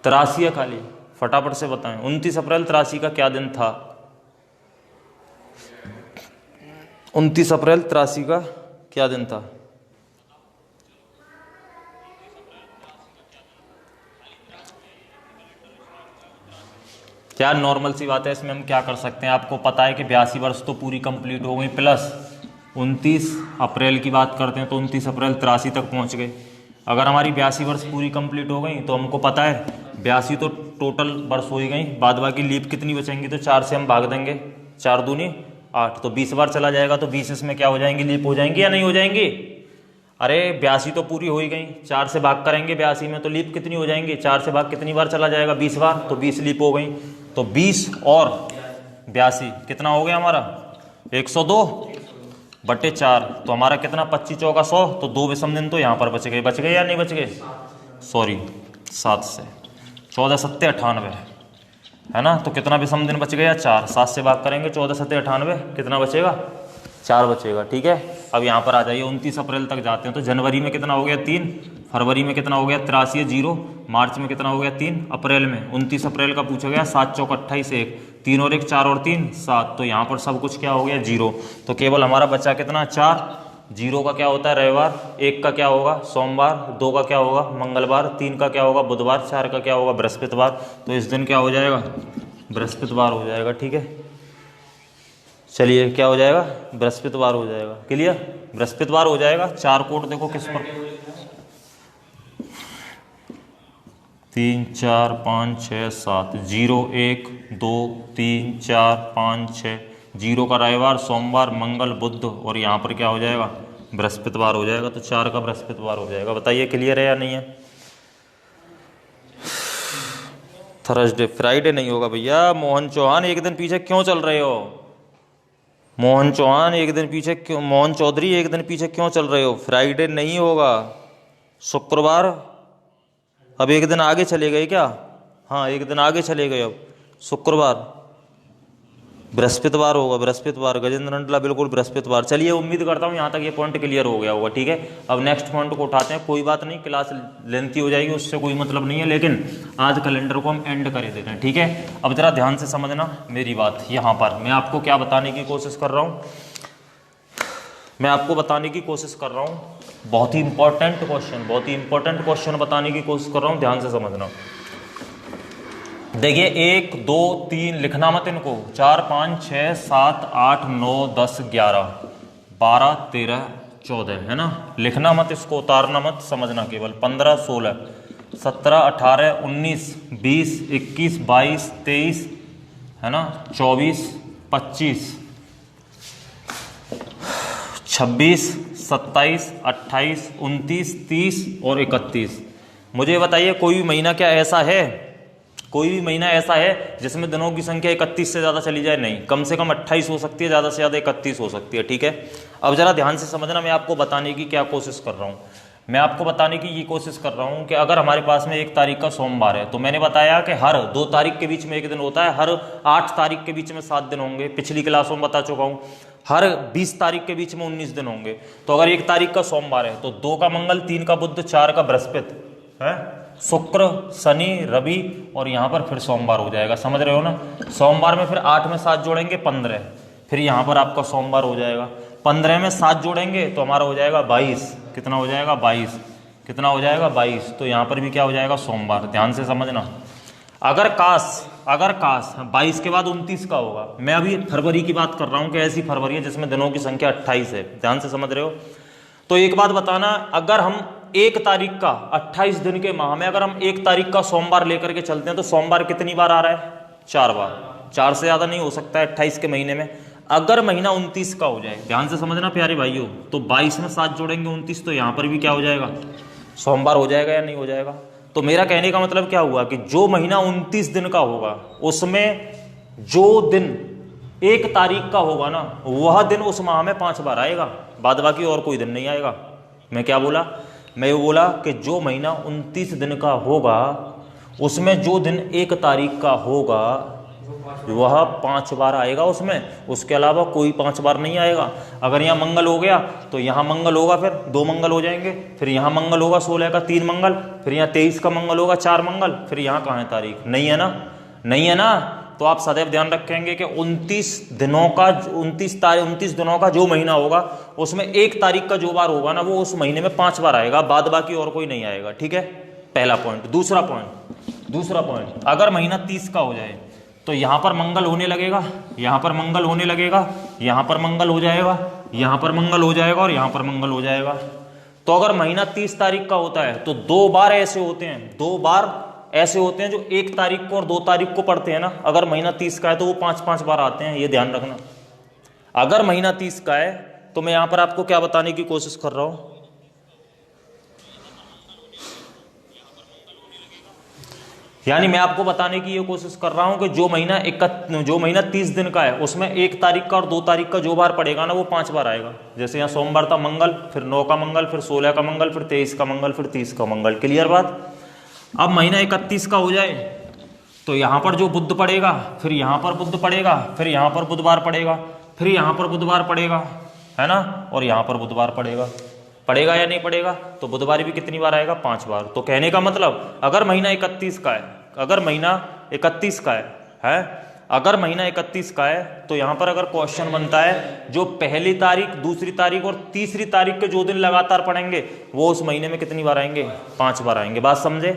83 है खाली, फटाफट से बताएं। 29 अप्रैल 83 का क्या दिन था? 29 अप्रैल 83 का क्या दिन था? क्या नॉर्मल सी बात है, इसमें हम क्या कर सकते हैं? आपको पता है कि 82 वर्ष तो पूरी कंप्लीट हो गई, प्लस 29 अप्रैल की बात करते हैं तो 29 अप्रैल 83 तक पहुंच गए। अगर हमारी 82 वर्ष पूरी कंप्लीट हो गई तो हमको पता है 82 तो टोटल वर्ष हो ही गई, बाद बाकी लीप कितनी बचेंगी? तो 4 से हम भाग देंगे, 4 दूनी 8, तो 20 बार चला जाएगा। तो 20 इसमें क्या हो जाएंगी? लीप हो जाएंगी या नहीं हो जाएंगी? अरे 82 तो पूरी हो ही गई, 4 से भाग करेंगे 82 में तो लीप कितनी हो जाएंगी? 4 से भाग कितनी बार चला जाएगा? 20 बार, तो 20 लीप हो गई। तो 20 और 82 कितना हो गया हमारा? 102/4। तो हमारा कितना? 25 चौका 100, तो 2 विषम दिन तो यहाँ पर बच गए या नहीं बच गए? सॉरी 7 से 14 सत्ते 98 है ना। तो कितना विषम दिन बच गया? 4। 7 से भाग करेंगे 14 सत्ते 98, कितना बचेगा? 4 बचेगा। ठीक है, अब यहाँ पर आ जाइए, 29 अप्रैल तक जाते हैं। तो जनवरी में कितना हो गया? 3। फरवरी में कितना हो गया? 83 0। मार्च में कितना हो गया? 3। अप्रैल में 29 अप्रैल का पूछा गया, 7 चौक 28 1, 3 और 1 4 और 3 7। तो यहाँ पर सब कुछ क्या हो गया? 0। तो केवल हमारा बचा कितना? 4। 0 का क्या होता है? रविवार। 1 का क्या होगा? सोमवार। 2 का क्या होगा? मंगलवार। 3 का क्या होगा? बुधवार। 4 का क्या होगा? बृहस्पतिवार। तो इस दिन क्या हो जाएगा? बृहस्पतिवार हो जाएगा। ठीक है, चलिए क्या हो जाएगा? बृहस्पतिवार हो जाएगा। क्लियर? बृहस्पतिवार हो जाएगा। 4 कोड देखो किस पर? 3 4 5 6 7, 0 1 2 3 4 5 6, 0 का रविवार, सोमवार, मंगल, बुध, और यहाँ पर क्या हो जाएगा? बृहस्पतिवार हो जाएगा। तो 4 का बृहस्पतिवार हो जाएगा। बताइए क्लियर है या नहीं है? थर्सडे, फ्राइडे नहीं होगा भैया। मोहन चौहान एक दिन पीछे क्यों चल रहे हो? मोहन चौहान एक दिन पीछे क्यों? मोहन चौधरी एक दिन पीछे क्यों चल रहे हो? फ्राइडे नहीं होगा, शुक्रवार। अब एक दिन आगे चले गए क्या? हाँ, एक दिन आगे चले गए। अब शुक्रवार, बृहस्पतिवार होगा। बृहस्पतिवार, गजेंद्र अंडला, बिल्कुल बृहस्पतिवार। चलिए, उम्मीद करता हूँ यहाँ तक ये पॉइंट क्लियर हो गया होगा। ठीक है, अब नेक्स्ट पॉइंट को उठाते हैं। कोई बात नहीं, क्लास लेंथी हो जाएगी, उससे कोई मतलब नहीं है, लेकिन आज कैलेंडर को हम एंड कर देते हैं। ठीक है, अब जरा ध्यान से समझना मेरी बात। यहाँ पर मैं आपको क्या बताने की कोशिश कर रहा हूँ? मैं आपको बताने की कोशिश कर रहा हूँ बहुत ही इंपॉर्टेंट क्वेश्चन, बहुत ही इंपॉर्टेंट क्वेश्चन बताने की कोशिश कर रहा हूँ। ध्यान से समझना। देखिए, 1 2 3 लिखना मत इनको। 4 5 6 7 8 9 10 11 12 13 14 है ना। लिखना मत इसको, उतारना मत, समझना केवल। 15 16 17 18 19 20 21 22 23 है ना, 24 25 26 27 28 29 30 और 31। मुझे बताइए, कोई भी महीना क्या ऐसा है, कोई भी महीना ऐसा है जिसमें दिनों की संख्या 31 से ज़्यादा चली जाए? नहीं। कम से कम 28 हो सकती है, ज़्यादा से ज़्यादा 31 हो सकती है। ठीक है, अब ज़रा ध्यान से समझना। मैं आपको बताने की क्या कोशिश कर रहा हूँ? मैं आपको बताने की ये कोशिश कर रहा हूँ कि अगर हमारे पास में 1 तारीख का सोमवार है, तो मैंने बताया कि हर 2 तारीख के बीच में 1 दिन होता है, हर 8 तारीख के बीच में 7 दिन होंगे। पिछली क्लासों में बता चुका हूँ। हर 20 तारीख के बीच में 19 दिन होंगे। तो अगर 1 तारीख का सोमवार है तो 2 का मंगल, 3 का बुध, 4 का बृहस्पति है, शुक्र, शनि, रवि, और यहाँ पर फिर सोमवार हो जाएगा। समझ रहे हो ना? सोमवार में फिर 8 में 7 जोड़ेंगे 15, फिर यहाँ पर आपका सोमवार हो जाएगा। 15 में 7 जोड़ेंगे तो हमारा हो जाएगा 22। कितना हो जाएगा? 22। कितना हो जाएगा? 22। तो यहाँ पर भी क्या हो जाएगा? सोमवार। ध्यान से समझना। अगर काश 22 के बाद 29 का होगा, मैं अभी फरवरी की बात कर रहा हूँ कि ऐसी फरवरी है जिसमें दिनों की संख्या 28 है। ध्यान से समझ रहे हो? तो एक बात बताना, अगर हम एक तारीख का 28 दिन के माह में अगर हम एक तारीख का सोमवार लेकर के चलते हैं तो सोमवार कितनी बार आ रहा है? 4 बार। 4 से ज़्यादा नहीं हो सकता है 28 के महीने में। अगर महीना 29 का हो जाए, ध्यान से समझना प्यारे भाइयों, तो 22 में 7 जोड़ेंगे 29, तो यहाँ पर भी क्या हो जाएगा? सोमवार हो जाएगा या नहीं हो जाएगा? तो मेरा कहने का मतलब क्या हुआ कि जो महीना 29 दिन का होगा उसमें जो दिन 1 तारीख का होगा ना, वह दिन उस माह में 5 बार आएगा, बाद बाकी और कोई दिन नहीं आएगा। मैं क्या बोला? मैं ये बोला कि जो महीना 29 दिन का होगा उसमें जो दिन 1 तारीख का होगा वह 5 बार आएगा उसमें, उसके अलावा कोई 5 बार नहीं आएगा। अगर यहाँ मंगल हो गया तो यहाँ मंगल होगा, फिर 2 मंगल हो जाएंगे, फिर यहाँ मंगल होगा 16 का 3 मंगल, फिर यहाँ 23 का मंगल होगा 4 मंगल, फिर यहाँ कहाँ है तारीख? नहीं है ना, नहीं है ना। तो आप सदैव ध्यान रखेंगे कि 29 दिनों का जो महीना होगा उसमें 1 तारीख का जो बार होगा ना वो उस महीने में 5 बार आएगा, बाद बाकी और कोई नहीं आएगा। ठीक है, पहला पॉइंट। दूसरा पॉइंट, अगर महीना 30 का हो जाए तो यहाँ पर मंगल होने लगेगा, यहाँ पर मंगल होने लगेगा, यहाँ पर मंगल हो जाएगा, यहाँ पर मंगल हो जाएगा और यहाँ पर मंगल हो जाएगा। तो अगर महीना 30 तारीख का होता है तो 2 बार ऐसे होते हैं, 2 बार ऐसे होते हैं जो 1 तारीख को और 2 तारीख को पड़ते हैं ना। अगर महीना 30 का है तो वो 5-5 बार आते हैं, ये ध्यान रखना। अगर महीना 30 का है तो मैं यहाँ पर आपको क्या बताने की कोशिश कर रहा हूँ, यानी मैं आपको बताने की ये कोशिश कर रहा हूं कि जो महीना 30 दिन का है उसमें 1 तारीख का और 2 तारीख का जो बार पड़ेगा ना वो 5 बार आएगा। जैसे यहाँ सोमवार था मंगल, फिर 9 का मंगल, फिर 16 का मंगल, फिर 23 का मंगल, फिर 30 का मंगल। क्लियर बात? अब महीना 31 का हो जाए तो यहाँ पर जो बुध पड़ेगा, फिर यहाँ पर बुध पड़ेगा, फिर यहाँ पर बुधवार पड़ेगा, फिर यहाँ पर बुधवार पड़ेगा, है ना, और यहाँ पर बुधवार पड़ेगा या नहीं पड़ेगा? तो बुधवार भी कितनी बार आएगा? 5 बार। तो कहने का मतलब अगर महीना 31 का है, अगर महीना 31 का है, अगर महीना 31 का है तो यहाँ पर अगर क्वेश्चन बनता है जो पहली तारीख, दूसरी तारीख और तीसरी तारीख के जो दिन लगातार पड़ेंगे वो उस महीने में कितनी बार आएंगे? 5 बार आएंगे। बात समझे?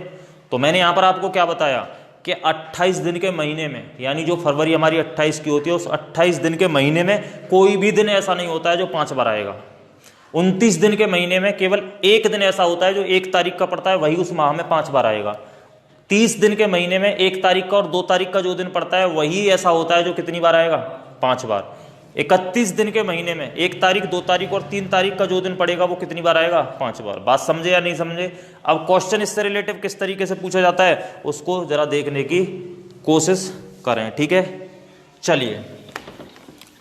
तो मैंने यहाँ पर आपको क्या बताया कि 28 दिन के महीने में, यानी जो फरवरी हमारी 28 की होती है, उस 28 दिन के महीने में कोई भी दिन ऐसा नहीं होता है जो 5 बार आएगा। 29 दिन के महीने में केवल 1 दिन ऐसा होता है जो 1 तारीख का पड़ता है, वही उस माह में 5 बार आएगा। 30 दिन के महीने में 1 तारीख का और 2 तारीख का जो दिन पड़ता है वही ऐसा होता है जो कितनी बार आएगा? 5 बार। 31 दिन के महीने में 1 तारीख, 2 तारीख और 3 तारीख का जो दिन पड़ेगा वो कितनी बार आएगा? 5 बार। बात समझे या नहीं समझे? अब क्वेश्चन इससे रिलेटिव किस तरीके से पूछा जाता है उसको जरा देखने की कोशिश करें। ठीक है, चलिए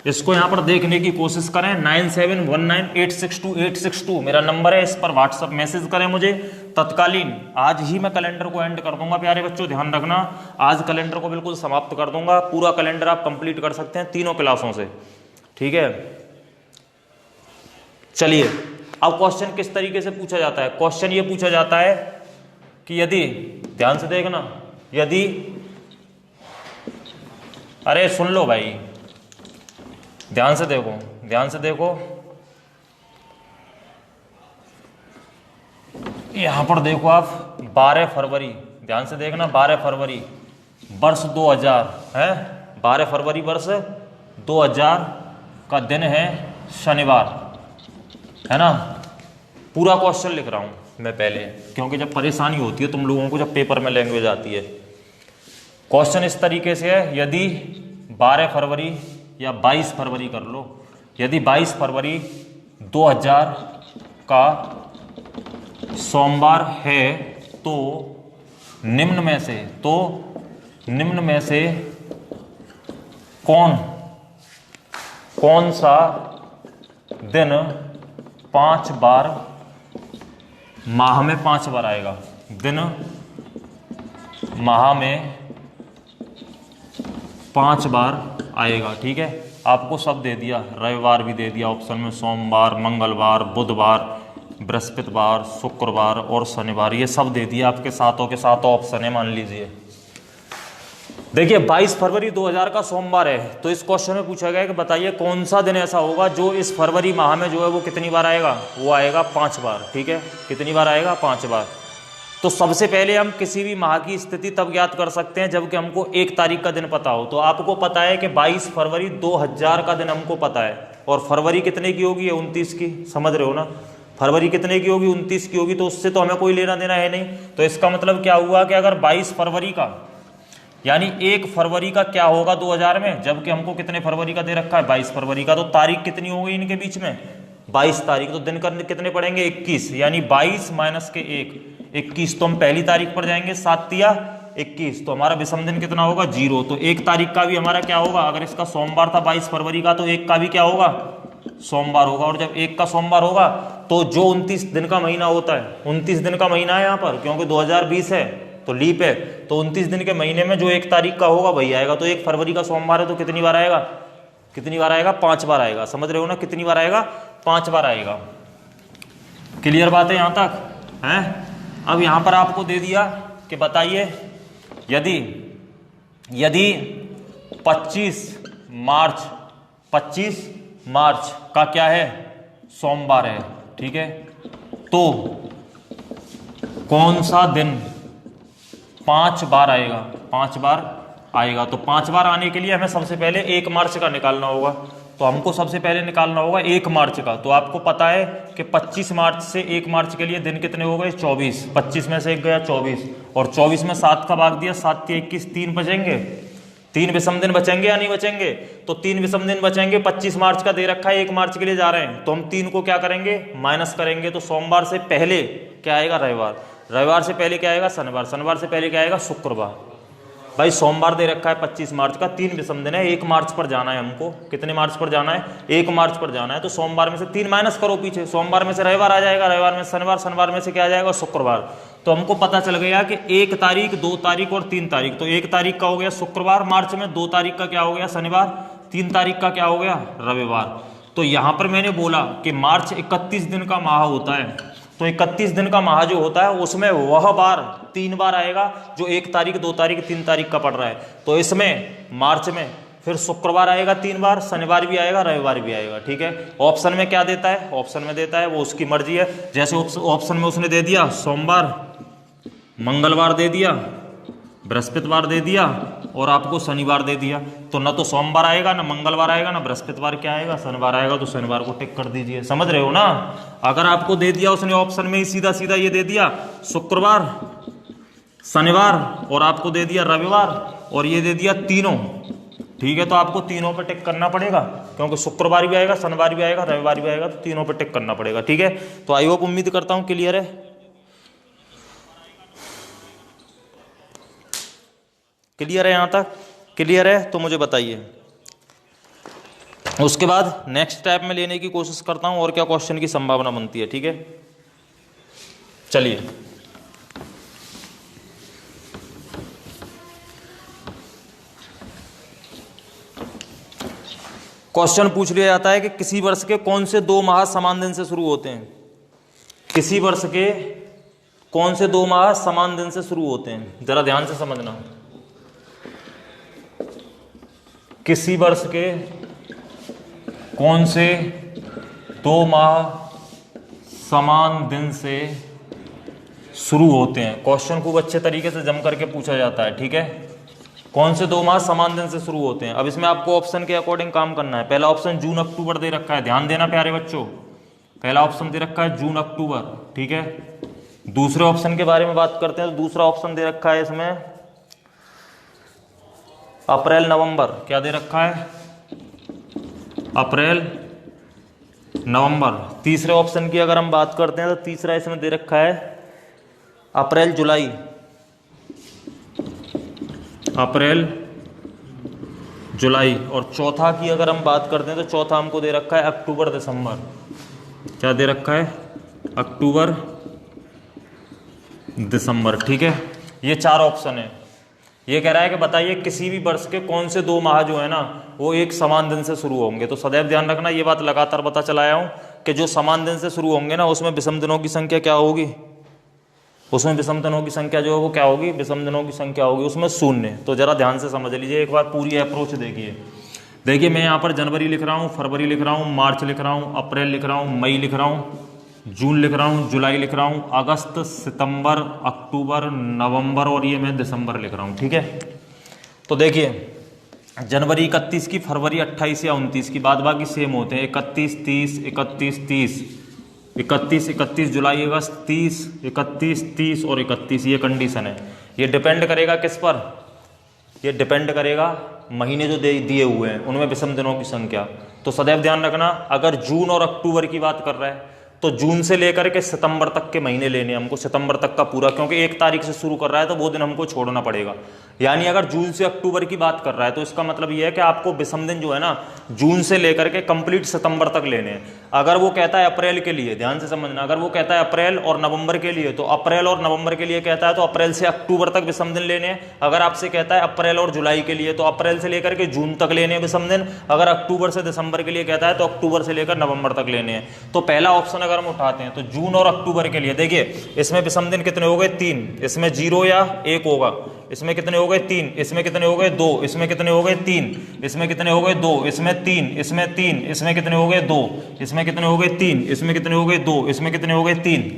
इसको यहाँ पर देखने की कोशिश करें। 9719862862 मेरा नंबर है, इस पर व्हाट्सअप मैसेज करें मुझे तत्कालीन। आज ही मैं कैलेंडर को एंड कर दूंगा प्यारे बच्चों, ध्यान रखना, आज कैलेंडर को बिल्कुल समाप्त कर दूंगा। पूरा कैलेंडर आप कंप्लीट कर सकते हैं 3 क्लासों से। ठीक है, चलिए अब क्वेश्चन किस तरीके से पूछा जाता है। क्वेश्चन ये पूछा जाता है कि यदि, ध्यान से देखना, यदि, अरे सुन लो भाई, ध्यान से देखो, ध्यान से देखो, यहां पर देखो आप 12 फरवरी, ध्यान से देखना, 12 फरवरी वर्ष 2000 है, 12 फरवरी वर्ष 2000 का दिन है शनिवार, है ना। पूरा क्वेश्चन लिख रहा हूं मैं पहले, क्योंकि जब परेशानी होती है तुम लोगों को, जब पेपर में लैंग्वेज आती है। क्वेश्चन इस तरीके से है, यदि 12 फरवरी या 22 फरवरी कर लो, यदि 22 फरवरी 2000 का सोमवार है तो निम्न में से कौन सा दिन 5 बार, माह में 5 बार आएगा? दिन माह में 5 बार आएगा। ठीक है, आपको सब दे दिया, रविवार भी दे दिया ऑप्शन में, सोमवार, मंगलवार, बुधवार, बृहस्पतिवार, शुक्रवार और शनिवार, ये सब दे दिया आपके सातों के सातों ऑप्शन है। मान लीजिए, देखिए 22 फरवरी 2000 का सोमवार है, तो इस क्वेश्चन में पूछा गया कि बताइए कौन सा दिन ऐसा होगा जो इस फरवरी माह में जो है वो कितनी बार आएगा? वो आएगा 5 बार। ठीक है, कितनी बार आएगा? 5 बार। तो सबसे पहले हम किसी भी माह की स्थिति तब ज्ञात कर सकते हैं जबकि हमको 1 तारीख का दिन पता हो। तो आपको पता है कि 22 फरवरी 2000 का दिन हमको पता है, और फरवरी कितने की होगी? 29 की, समझ रहे हो ना। फरवरी कितने की होगी, 29 की होगी, तो उससे तो हमें कोई लेना देना है नहीं। तो इसका मतलब क्या हुआ कि अगर 22 फरवरी का, यानी 1 फरवरी का क्या होगा 2000 में, जबकि हमको कितने फरवरी का दे रखा है, 22 फरवरी का, तो तारीख कितनी हो गई इनके बीच में, 22 तारीख। तो दिन कितने पड़ेंगे, 21, यानी 22 माइनस के 1, 21। तो हम पहली तारीख पर जाएंगे, 7 या 21, तो हमारा विषम दिन कितना होगा, 0। तो 1 तारीख का भी हमारा क्या होगा, अगर इसका सोमवार था 22 फरवरी का, तो 1 का भी क्या होगा, सोमवार होगा। और जब 1 का सोमवार होगा तो जो 29 दिन का महीना होता है, 29 दिन का महीना है यहाँ पर, क्योंकि 2020 है तो लीप है, तो 29 दिन के महीने में जो 1 तारीख का होगा वही आएगा। तो 1 फरवरी का सोमवार है तो कितनी बार आएगा, कितनी बार आएगा, 5 बार आएगा। समझ रहे हो ना, कितनी बार आएगा, 5 बार आएगा। क्लियर बात है यहाँ तक है। अब यहाँ पर आपको दे दिया कि बताइए यदि 25 मार्च का क्या है, सोमवार है, ठीक है, तो कौन सा दिन 5 बार आएगा, 5 बार आएगा। तो 5 बार आने के लिए हमें सबसे पहले 1 मार्च का निकालना होगा। तो हमको सबसे पहले निकालना होगा 1 मार्च का। तो आपको पता है कि 25 मार्च से 1 मार्च के लिए दिन कितने हो गए, 24। 25 में से 1 गया 24, और 24 में 7 का भाग दिया, 7 के 21, 3 बचेंगे, 3 विषम दिन बचेंगे या नहीं बचेंगे, तो 3 विषम दिन बचेंगे। 25 मार्च का दे रखा है, 1 मार्च के लिए जा रहे हैं, तो हम 3 को क्या करेंगे, माइनस करेंगे। तो सोमवार से पहले क्या आएगा, रविवार, रविवार से पहले क्या आएगा, शनिवार, शनिवार से पहले क्या आएगा, शुक्रवार। भाई सोमवार दे रखा है 25 मार्च का, 3 विषम दिन है, 1 मार्च पर जाना है हमको। कितने मार्च पर जाना है, 1 मार्च पर जाना है। तो सोमवार में से 3 माइनस करो पीछे, सोमवार में से रविवार आ जाएगा, रविवार में शनिवार, शनिवार में से क्या आ जाएगा, शुक्रवार। तो हमको पता चल गया कि 1 तारीख, 2 तारीख और 3 तारीख। तो 1 तारीख का हो गया शुक्रवार मार्च में, 2 तारीख का क्या हो गया, शनिवार, 3 तारीख का क्या हो गया, रविवार। तो यहां पर मैंने बोला कि मार्च 31 दिन का माह होता है, तो 31 दिन का माह जो होता है उसमें वह बार 3 बार आएगा जो 1 तारीख, 2 तारीख, 3 तारीख का पड़ रहा है। तो इसमें मार्च में फिर शुक्रवार आएगा 3 बार, शनिवार भी आएगा, रविवार भी आएगा, ठीक है। ऑप्शन में क्या देता है, ऑप्शन में देता है वो उसकी मर्जी है। जैसे ऑप्शन में उसने दे दिया सोमवार, मंगलवार दे दिया, बृहस्पतिवार दे दिया और आपको शनिवार दे दिया, तो ना तो सोमवार आएगा, ना मंगलवार आएगा, ना बृहस्पतिवार क्या आएगा, शनिवार आएगा। तो शनिवार को टिक कर दीजिए। समझ रहे हो ना। अगर आपको दे दिया उसने ऑप्शन में ही सीधा सीधा ये दे दिया शुक्रवार, शनिवार और आपको दे दिया रविवार और ये दे दिया तीनों, ठीक है, तो आपको तीनों पे टिक करना पड़ेगा, क्योंकि शुक्रवार भी आएगा, शनिवार भी आएगा, रविवार भी आएगा, तो तीनों पे टिक करना पड़ेगा, ठीक है। तो आई होप, उम्मीद करता हूं क्लियर है। क्लियर है, यहां तक क्लियर है तो मुझे बताइए। उसके बाद नेक्स्ट स्टेप में लेने की कोशिश करता हूं और क्या क्वेश्चन की संभावना बनती है, ठीक है। चलिए, क्वेश्चन पूछ लिया जाता है कि किसी वर्ष के कौन से 2 माह समान दिन से शुरू होते हैं। किसी वर्ष के कौन से 2 माह समान दिन से शुरू होते हैं, जरा ध्यान से समझना। किसी वर्ष के कौन से 2 माह समान दिन से शुरू होते हैं। क्वेश्चन खूब अच्छे तरीके से जम करके पूछा जाता है, ठीक है। कौन से 2 माह समान दिन से शुरू होते हैं। अब इसमें आपको ऑप्शन के अकॉर्डिंग काम करना है। पहला ऑप्शन जून अक्टूबर दे रखा है, ध्यान देना प्यारे बच्चों। पहला ऑप्शन दे रखा है जून अक्टूबर, ठीक है। दूसरे ऑप्शन के बारे में बात करते हैं तो दूसरा ऑप्शन दे रखा है इसमें अप्रैल नवंबर। क्या दे रखा है, अप्रैल नवंबर। तीसरे ऑप्शन की अगर हम बात करते हैं तो तीसरा इसमें दे रखा है अप्रैल जुलाई, अप्रैल जुलाई। और चौथा की अगर हम बात करते हैं तो चौथा हमको दे रखा है अक्टूबर दिसंबर। क्या दे रखा है, अक्टूबर दिसंबर, ठीक है। ये 4 ऑप्शन है। ये कह रहा है कि बताइए किसी भी वर्ष के कौन से 2 माह जो है ना वो एक समान दिन से शुरू होंगे। तो सदैव ध्यान रखना, ये बात लगातार बता चला आया हूं कि जो समान दिन से शुरू होंगे ना उसमें विषम दिनों की संख्या क्या होगी, उसमें विषम दिनों की संख्या जो है वो क्या होगी, विषम दिनों की संख्या होगी उसमें 0। तो जरा ध्यान से समझ लीजिए एक बार, पूरी अप्रोच देखिए। देखिए मैं यहाँ पर जनवरी लिख रहा हूँ, फरवरी लिख रहा हूँ, मार्च लिख रहा हूँ, अप्रैल लिख रहा हूँ, मई लिख रहा हूँ, जून लिख रहा हूँ, जुलाई लिख रहा हूँ, अगस्त, सितंबर, अक्टूबर, नवंबर और ये मैं दिसंबर लिख रहा हूँ, ठीक है। तो देखिए जनवरी 31 की, फरवरी 28 या 29 की, बाद बाकी सेम होते हैं। 31, 30, 31, 30, 31, 31 जुलाई अगस्त, 30, 31, 30 और 31, ये कंडीशन है। ये डिपेंड करेगा किस पर? ये डिपेंड करेगा महीने जो दिए हुए हैं उनमें विषम दिनों की संख्या। तो सदैव ध्यान रखना, अगर जून और अक्टूबर की बात कर रहा है तो जून से लेकर के सितंबर तक के महीने लेने हमको, सितंबर तक का पूरा, क्योंकि 1 तारीख से शुरू कर रहा है तो वो दिन हमको छोड़ना पड़ेगा। यानी अगर जून से अक्टूबर की बात कर रहा है तो इसका मतलब ये है कि आपको विषम दिन जो है ना जून से लेकर के कंप्लीट सितंबर तक लेने हैं। अगर वो कहता है अप्रैल के लिए, ध्यान से समझना, अगर वो कहता है अप्रैल और नवंबर के लिए तो अप्रैल और नवंबर के लिए कहता है तो अप्रैल से अक्टूबर तक विषम दिन लेने हैं। अगर आपसे कहता है अप्रैल और जुलाई के लिए तो अप्रैल से लेकर के जून तक लेने हैं विषम दिन। अगर अक्टूबर से दिसंबर के लिए कहता है तो अक्टूबर से लेकर नवंबर तक लेने हैं। तो पहला ऑप्शन अगर हम उठाते हैं तो जून और अक्टूबर के लिए, देखिए इसमें विषम दिन कितने हो गए? 3, इसमें 0 या 1 होगा, इसमें कितने हो गए? 3, इसमें कितने हो गए? 2, इसमें कितने हो गए? 3, इसमें कितने हो गए? 2, इसमें 3, इसमें 3, इसमें कितने हो गए? 2, इसमें कितने हो गए? 3, इसमें कितने हो गए? 2, इसमें कितने हो गए? 3।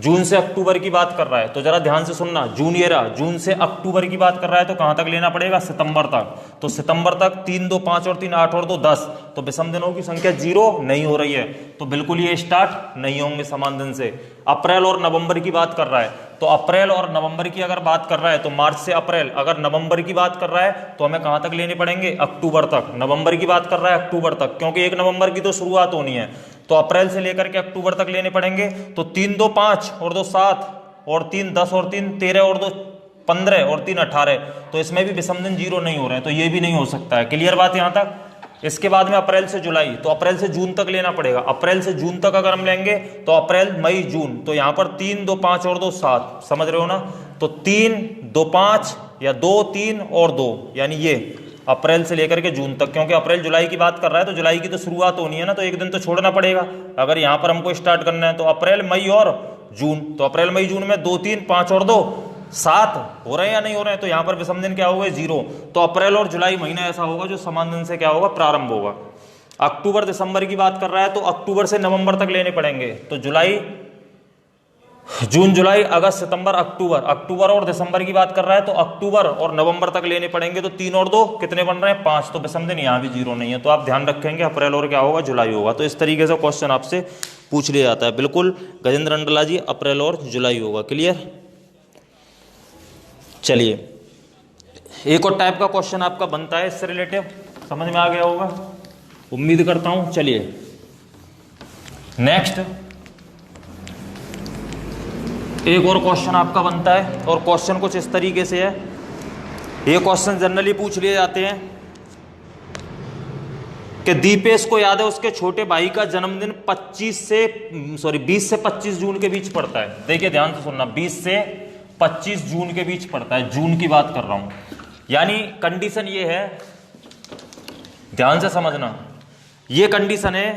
जून से अक्टूबर की बात कर रहा है तो जरा ध्यान से सुनना, जून ये रहा, जून से अक्टूबर की बात कर रहा है तो कहां तक लेना पड़ेगा? सितंबर तक। तो सितंबर तक 3, 2, 5 और 3, 8 और 2, 10। तो विषम दिनों की संख्या 0 नहीं हो रही है, तो बिल्कुल ये स्टार्ट नहीं होंगे समान दिन से। अप्रैल और नवंबर की बात कर रहा है तो अप्रैल और नवंबर की अगर बात कर रहा है तो मार्च से अप्रैल। अगर नवंबर की बात कर रहा है तो हमें कहां तक लेने पड़ेंगे? अक्टूबर तक। नवंबर की बात कर रहा है अक्टूबर तक, क्योंकि 1 नवंबर की तो शुरुआत होनी है, तो अप्रैल से लेकर के अक्टूबर तक लेने पड़ेंगे। तो 3, 2, 5 और 2, 7 और 3, 10 और 3, 13 और 2, 15 और 3, 18। तो इसमें भी विषम दिन 0 नहीं हो रहे हैं, तो ये भी नहीं हो सकता है। क्लियर बात यहां तक? इसके बाद में अप्रैल से जुलाई, तो अप्रैल से जून तक लेना पड़ेगा। अप्रैल से जून तक अगर हम लेंगे तो अप्रैल, मई, जून, तो यहां पर 3, 2, 5 और 2, 7, समझ रहे हो ना? तो 3, 2, 5 या 2, 3 और 2, यानी ये अप्रैल से लेकर के जून तक, क्योंकि अप्रैल जुलाई की बात कर रहा है तो जुलाई की तो शुरुआत होनी है ना, तो एक दिन तो छोड़ना पड़ेगा अगर यहां पर हमको स्टार्ट करना है। तो अप्रैल, मई और जून, तो अप्रैल, मई, जून में 2, 3, 5 और 2, 7 हो रहे हैं या नहीं हो रहे हैं? तो यहां पर विषम दिन क्या होगा? 0। तो अप्रैल और जुलाई महीना ऐसा होगा जो समान दिन से क्या होगा? प्रारंभ होगा। अक्टूबर दिसंबर की बात कर रहा है तो अक्टूबर से नवंबर तक लेने पड़ेंगे। तो जुलाई, जून, जुलाई, अगस्त, सितंबर, अक्टूबर। अक्टूबर और दिसंबर की बात कर रहा है तो अक्टूबर और नवंबर तक लेने पड़ेंगे। तो 3 और 2 कितने बन रहे हैं? 5। तो विषम दिन यहाँ भी 0 नहीं है, तो आप ध्यान रखेंगे अप्रैल और क्या होगा? जुलाई होगा। तो इस तरीके से क्वेश्चन आपसे पूछ लिया जाता है। बिल्कुल गजेंद्र अंडला जी, अप्रैल और जुलाई होगा। क्लियर? चलिए, एक और टाइप का क्वेश्चन आपका बनता है इससे रिलेटिव, समझ में आ गया होगा उम्मीद करता हूं। चलिए नेक्स्ट, एक और क्वेश्चन आपका बनता है और क्वेश्चन कुछ इस तरीके से है। ये क्वेश्चन जनरली पूछ लिए जाते हैं कि दीपेश को याद है उसके छोटे भाई का जन्मदिन 20 से 25 जून के बीच पड़ता है। देखिए ध्यान से सुनना, 20 से 25 जून के बीच पड़ता है, जून की बात कर रहा हूं। यानी कंडीशन ये है, ध्यान से समझना, ये कंडीशन है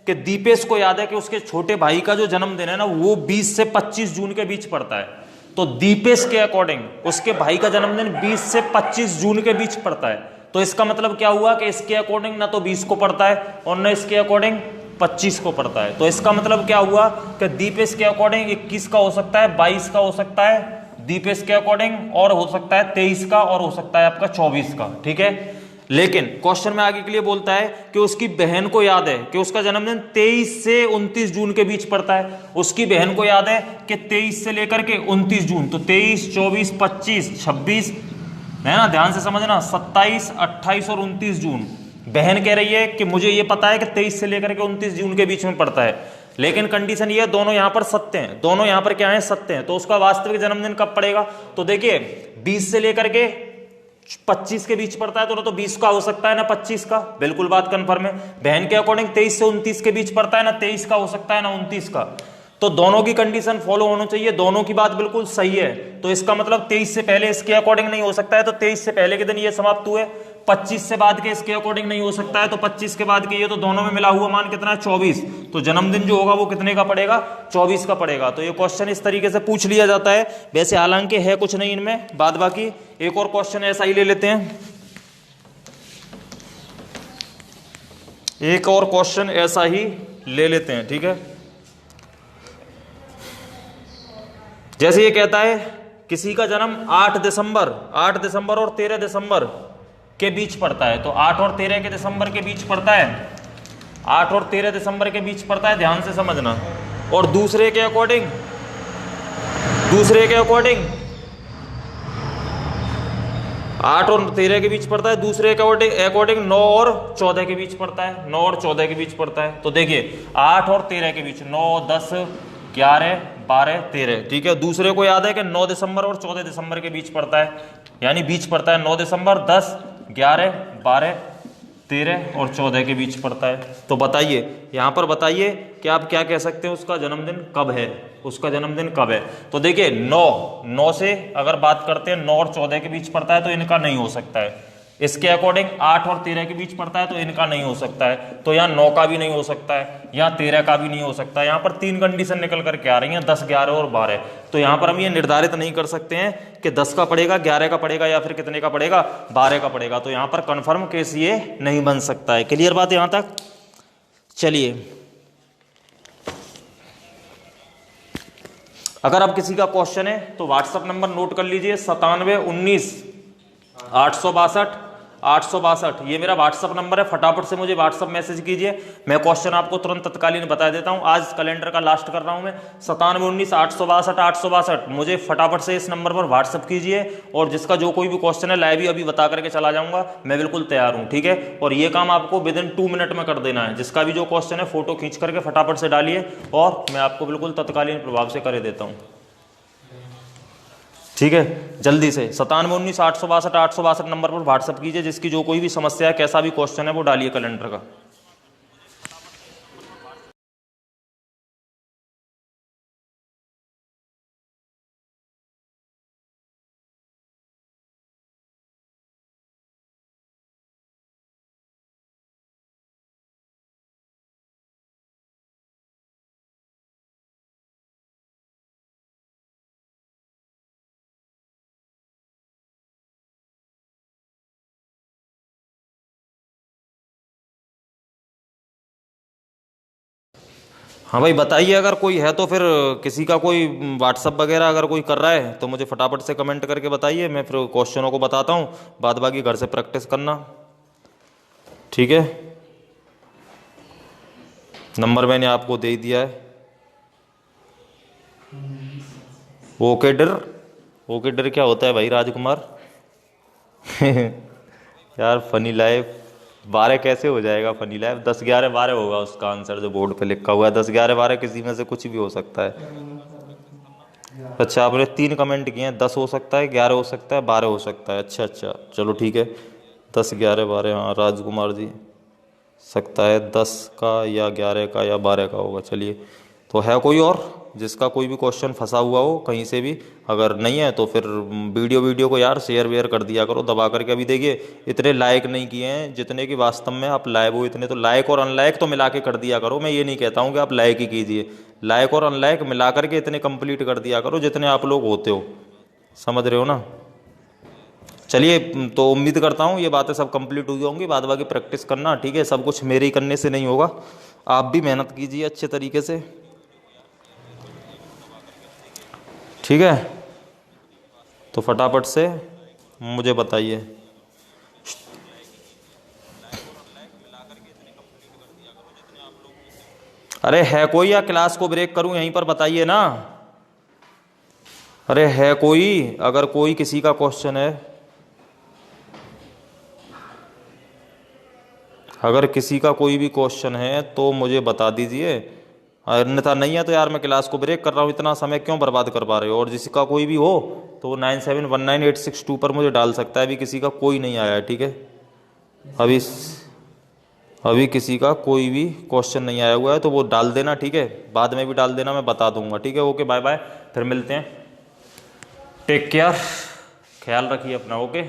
कि दीपेश को याद है कि उसके छोटे भाई का जो जन्मदिन है ना वो 20 से 25 जून के बीच पड़ता है। तो दीपेश के अकॉर्डिंग उसके भाई का जन्मदिन 20 से 25 जून के बीच पड़ता है। तो इसका मतलब क्या हुआ कि इसके अकॉर्डिंग ना तो 20 को पड़ता है और न इसके अकॉर्डिंग 25 को पड़ता है। तो इसका मतलब क्या हुआ कि दीपेश के अकॉर्डिंग 21 का हो सकता है, 22 का हो सकता है दीपेश के अकॉर्डिंग, और हो सकता है 23 का, और हो सकता है आपका 24 का। ठीक है, लेकिन क्वेश्चन में आगे के लिए बोलता है कि उसकी बहन को याद है कि उसका जन्मदिन 23 से 29 जून के बीच पड़ता है। उसकी बहन को याद है कि 23 से लेकर के 29 जून, तो 23, 24, 25, 26 है ना, ध्यान से समझना, 27, 28 और 29 जून। बहन कह रही है कि मुझे ये पता है कि 23 से लेकर के 29 जून के बीच में पड़ता है, लेकिन कंडीशन ये है दोनों यहां पर सत्य हैं, दोनों यहां पर क्या है? सत्य हैं। तो उसका वास्तविक जन्मदिन कब पड़ेगा? तो देखिए 20 से लेकर के 25 के बीच पड़ता है, तो ना तो 20 का हो सकता है ना 25 का, बिल्कुल बात कंफर्म है। बहन के अकॉर्डिंग 23 से 29 के बीच पड़ता है, ना 23 का हो सकता है ना 29 का। तो दोनों की कंडीशन फॉलो होनी चाहिए, दोनों की बात बिल्कुल सही है। तो इसका मतलब 23 से पहले इसके अकॉर्डिंग नहीं हो सकता है, तो 23 से पहले के दिन ये समाप्त हुए। 25 से बाद के इसके अकॉर्डिंग नहीं हो सकता है, तो 25 के बाद के ये, तो दोनों में मिला हुआ मान कितना है? 24। तो जन्मदिन जो होगा वो कितने का पड़ेगा? 24 का पड़ेगा। तो ये क्वेश्चन इस तरीके से पूछ लिया जाता है। वैसे हालांकि है कुछ नहीं इनमें, बाद बाकी एक और क्वेश्चन ऐसा ही ले लेते हैं, एक और क्वेश्चन ऐसा ही ले लेते हैं। ठीक है, जैसे ये कहता है किसी का जन्म 8 दिसंबर और 13 दिसंबर के बीच पड़ता है। तो 8 और 13 के दिसंबर के बीच पड़ता है, 8 और 13 दिसंबर के बीच पड़ता है, ध्यान से समझना। और दूसरे के अकॉर्डिंग 8 और 13 के बीच पड़ता है, दूसरे के अकॉर्डिंग 9 और 14 के बीच पड़ता है, 9 और 14 के बीच पड़ता है। तो देखिए 8 और 13 के बीच 9, 10, 11, 12, 13, ठीक है। दूसरे को याद है कि 9 दिसंबर और 14 दिसंबर के बीच पड़ता है, यानी बीच पड़ता है 9 दिसंबर, 10, 11, 12, 13 और 14 के बीच पड़ता है। तो बताइए यहाँ पर, बताइए कि आप क्या कह सकते हैं, उसका जन्मदिन कब है, उसका जन्मदिन कब है। तो देखिए 9 से अगर बात करते हैं 9 और 14 के बीच पड़ता है तो इनका नहीं हो सकता है। इसके अकॉर्डिंग 8 और 13 के बीच पड़ता है तो इनका नहीं हो सकता है। तो यहाँ 9 का भी नहीं हो सकता है, यहाँ 13 का भी नहीं हो सकता है। यहाँ पर 3 कंडीशन निकल करके आ रही हैं, 10, 11 और 12। तो यहाँ पर हम ये निर्धारित नहीं कर सकते हैं कि 10 का पड़ेगा, 11 का पड़ेगा या फिर कितने का पड़ेगा, 12 का पड़ेगा। तो यहाँ पर कंफर्म केस ये नहीं बन सकता है। क्लियर बात यहाँ तक? चलिए, अगर अब किसी का क्वेश्चन है तो व्हाट्सएप नंबर नोट कर लीजिए, 9719 862 ये मेरा व्हाट्सएप नंबर है। फटाफट से मुझे व्हाट्सएप मैसेज कीजिए, मैं क्वेश्चन आपको तुरंत तत्कालीन बता देता हूं। आज कैलेंडर का लास्ट कर रहा हूं मैं। 9719 862 मुझे फटाफट से इस नंबर पर व्हाट्सएप कीजिए, और जिसका जो कोई भी क्वेश्चन है लाइव ही अभी बता करके चला जाऊंगा, मैं बिल्कुल तैयार हूं, ठीक है। और ये काम आपको विद इन 2 मिनट में कर देना है। जिसका भी जो क्वेश्चन है फोटो खींच करके फटाफट से डालिए, और मैं आपको बिल्कुल तत्कालीन प्रभाव से कर देता हूँ, ठीक है। जल्दी से 9719 862 नंबर पर व्हाट्सएप कीजिए। जिसकी जो कोई भी समस्या है, कैसा भी क्वेश्चन है, वो डालिए कैलेंडर का। हाँ भाई बताइए, अगर कोई है तो फिर किसी का कोई व्हाट्सअप वगैरह अगर कोई कर रहा है तो मुझे फटाफट से कमेंट करके बताइए, मैं फिर क्वेश्चनों को बताता हूँ। बाद बाकी घर से प्रैक्टिस करना, ठीक है। नंबर मैंने आपको दे दिया है। ओके डर क्या होता है भाई राजकुमार? यार फनी लाइफ 12 कैसे हो जाएगा? फनी लाइफ 10, 11, 12 होगा उसका आंसर जो बोर्ड पे लिखा हुआ है। 10, 11, 12 किसी में से कुछ भी हो सकता है। अच्छा, आपने 3 कमेंट किए हैं, 10 हो सकता है, 11 हो सकता है, 12 हो सकता है। अच्छा चलो ठीक है, 10, 11, 12, हाँ राजकुमार जी सकता है 10 का या 11 का या 12 का होगा। चलिए, तो है कोई और जिसका कोई भी क्वेश्चन फंसा हुआ हो कहीं से भी? अगर नहीं है तो फिर वीडियो को यार शेयर वेयर कर दिया करो दबा करके। अभी देखिए इतने लाइक नहीं किए हैं जितने कि वास्तव में आप लाइव हो, इतने तो लाइक और अनलाइक तो मिला के कर दिया करो। मैं ये नहीं कहता हूँ कि आप लाइक ही कीजिए, लाइक और अनलाइक मिला करके इतने कंप्लीट कर दिया करो जितने आप लोग होते हो, समझ रहे हो ना। चलिए, तो उम्मीद करता हूँ ये बातें सब कंप्लीट हुई होंगी। बाद बाकी प्रैक्टिस करना, ठीक है। सब कुछ मेरे ही करने से नहीं होगा, आप भी मेहनत कीजिए अच्छे तरीके से, ठीक है। तो फटाफट से मुझे बताइए। अरे है कोई या क्लास को ब्रेक करूं यहीं पर? बताइए ना। अरे है कोई? अगर कोई किसी का क्वेश्चन है, अगर किसी का कोई भी क्वेश्चन है तो मुझे बता दीजिए, अन्यथा नहीं है तो यार मैं क्लास को ब्रेक कर रहा हूँ। इतना समय क्यों बर्बाद कर पा रहे हो? और जिसका कोई भी हो तो वो 9719 पर मुझे डाल सकता है। अभी किसी का कोई नहीं आया है, ठीक है। अभी किसी का कोई भी क्वेश्चन नहीं आया हुआ है तो वो डाल देना, ठीक है। बाद में भी डाल देना, मैं बता दूंगा, ठीक है। ओके, बाय बाय, फिर मिलते हैं। टेक केयर, ख्याल रखिए अपना, ओके।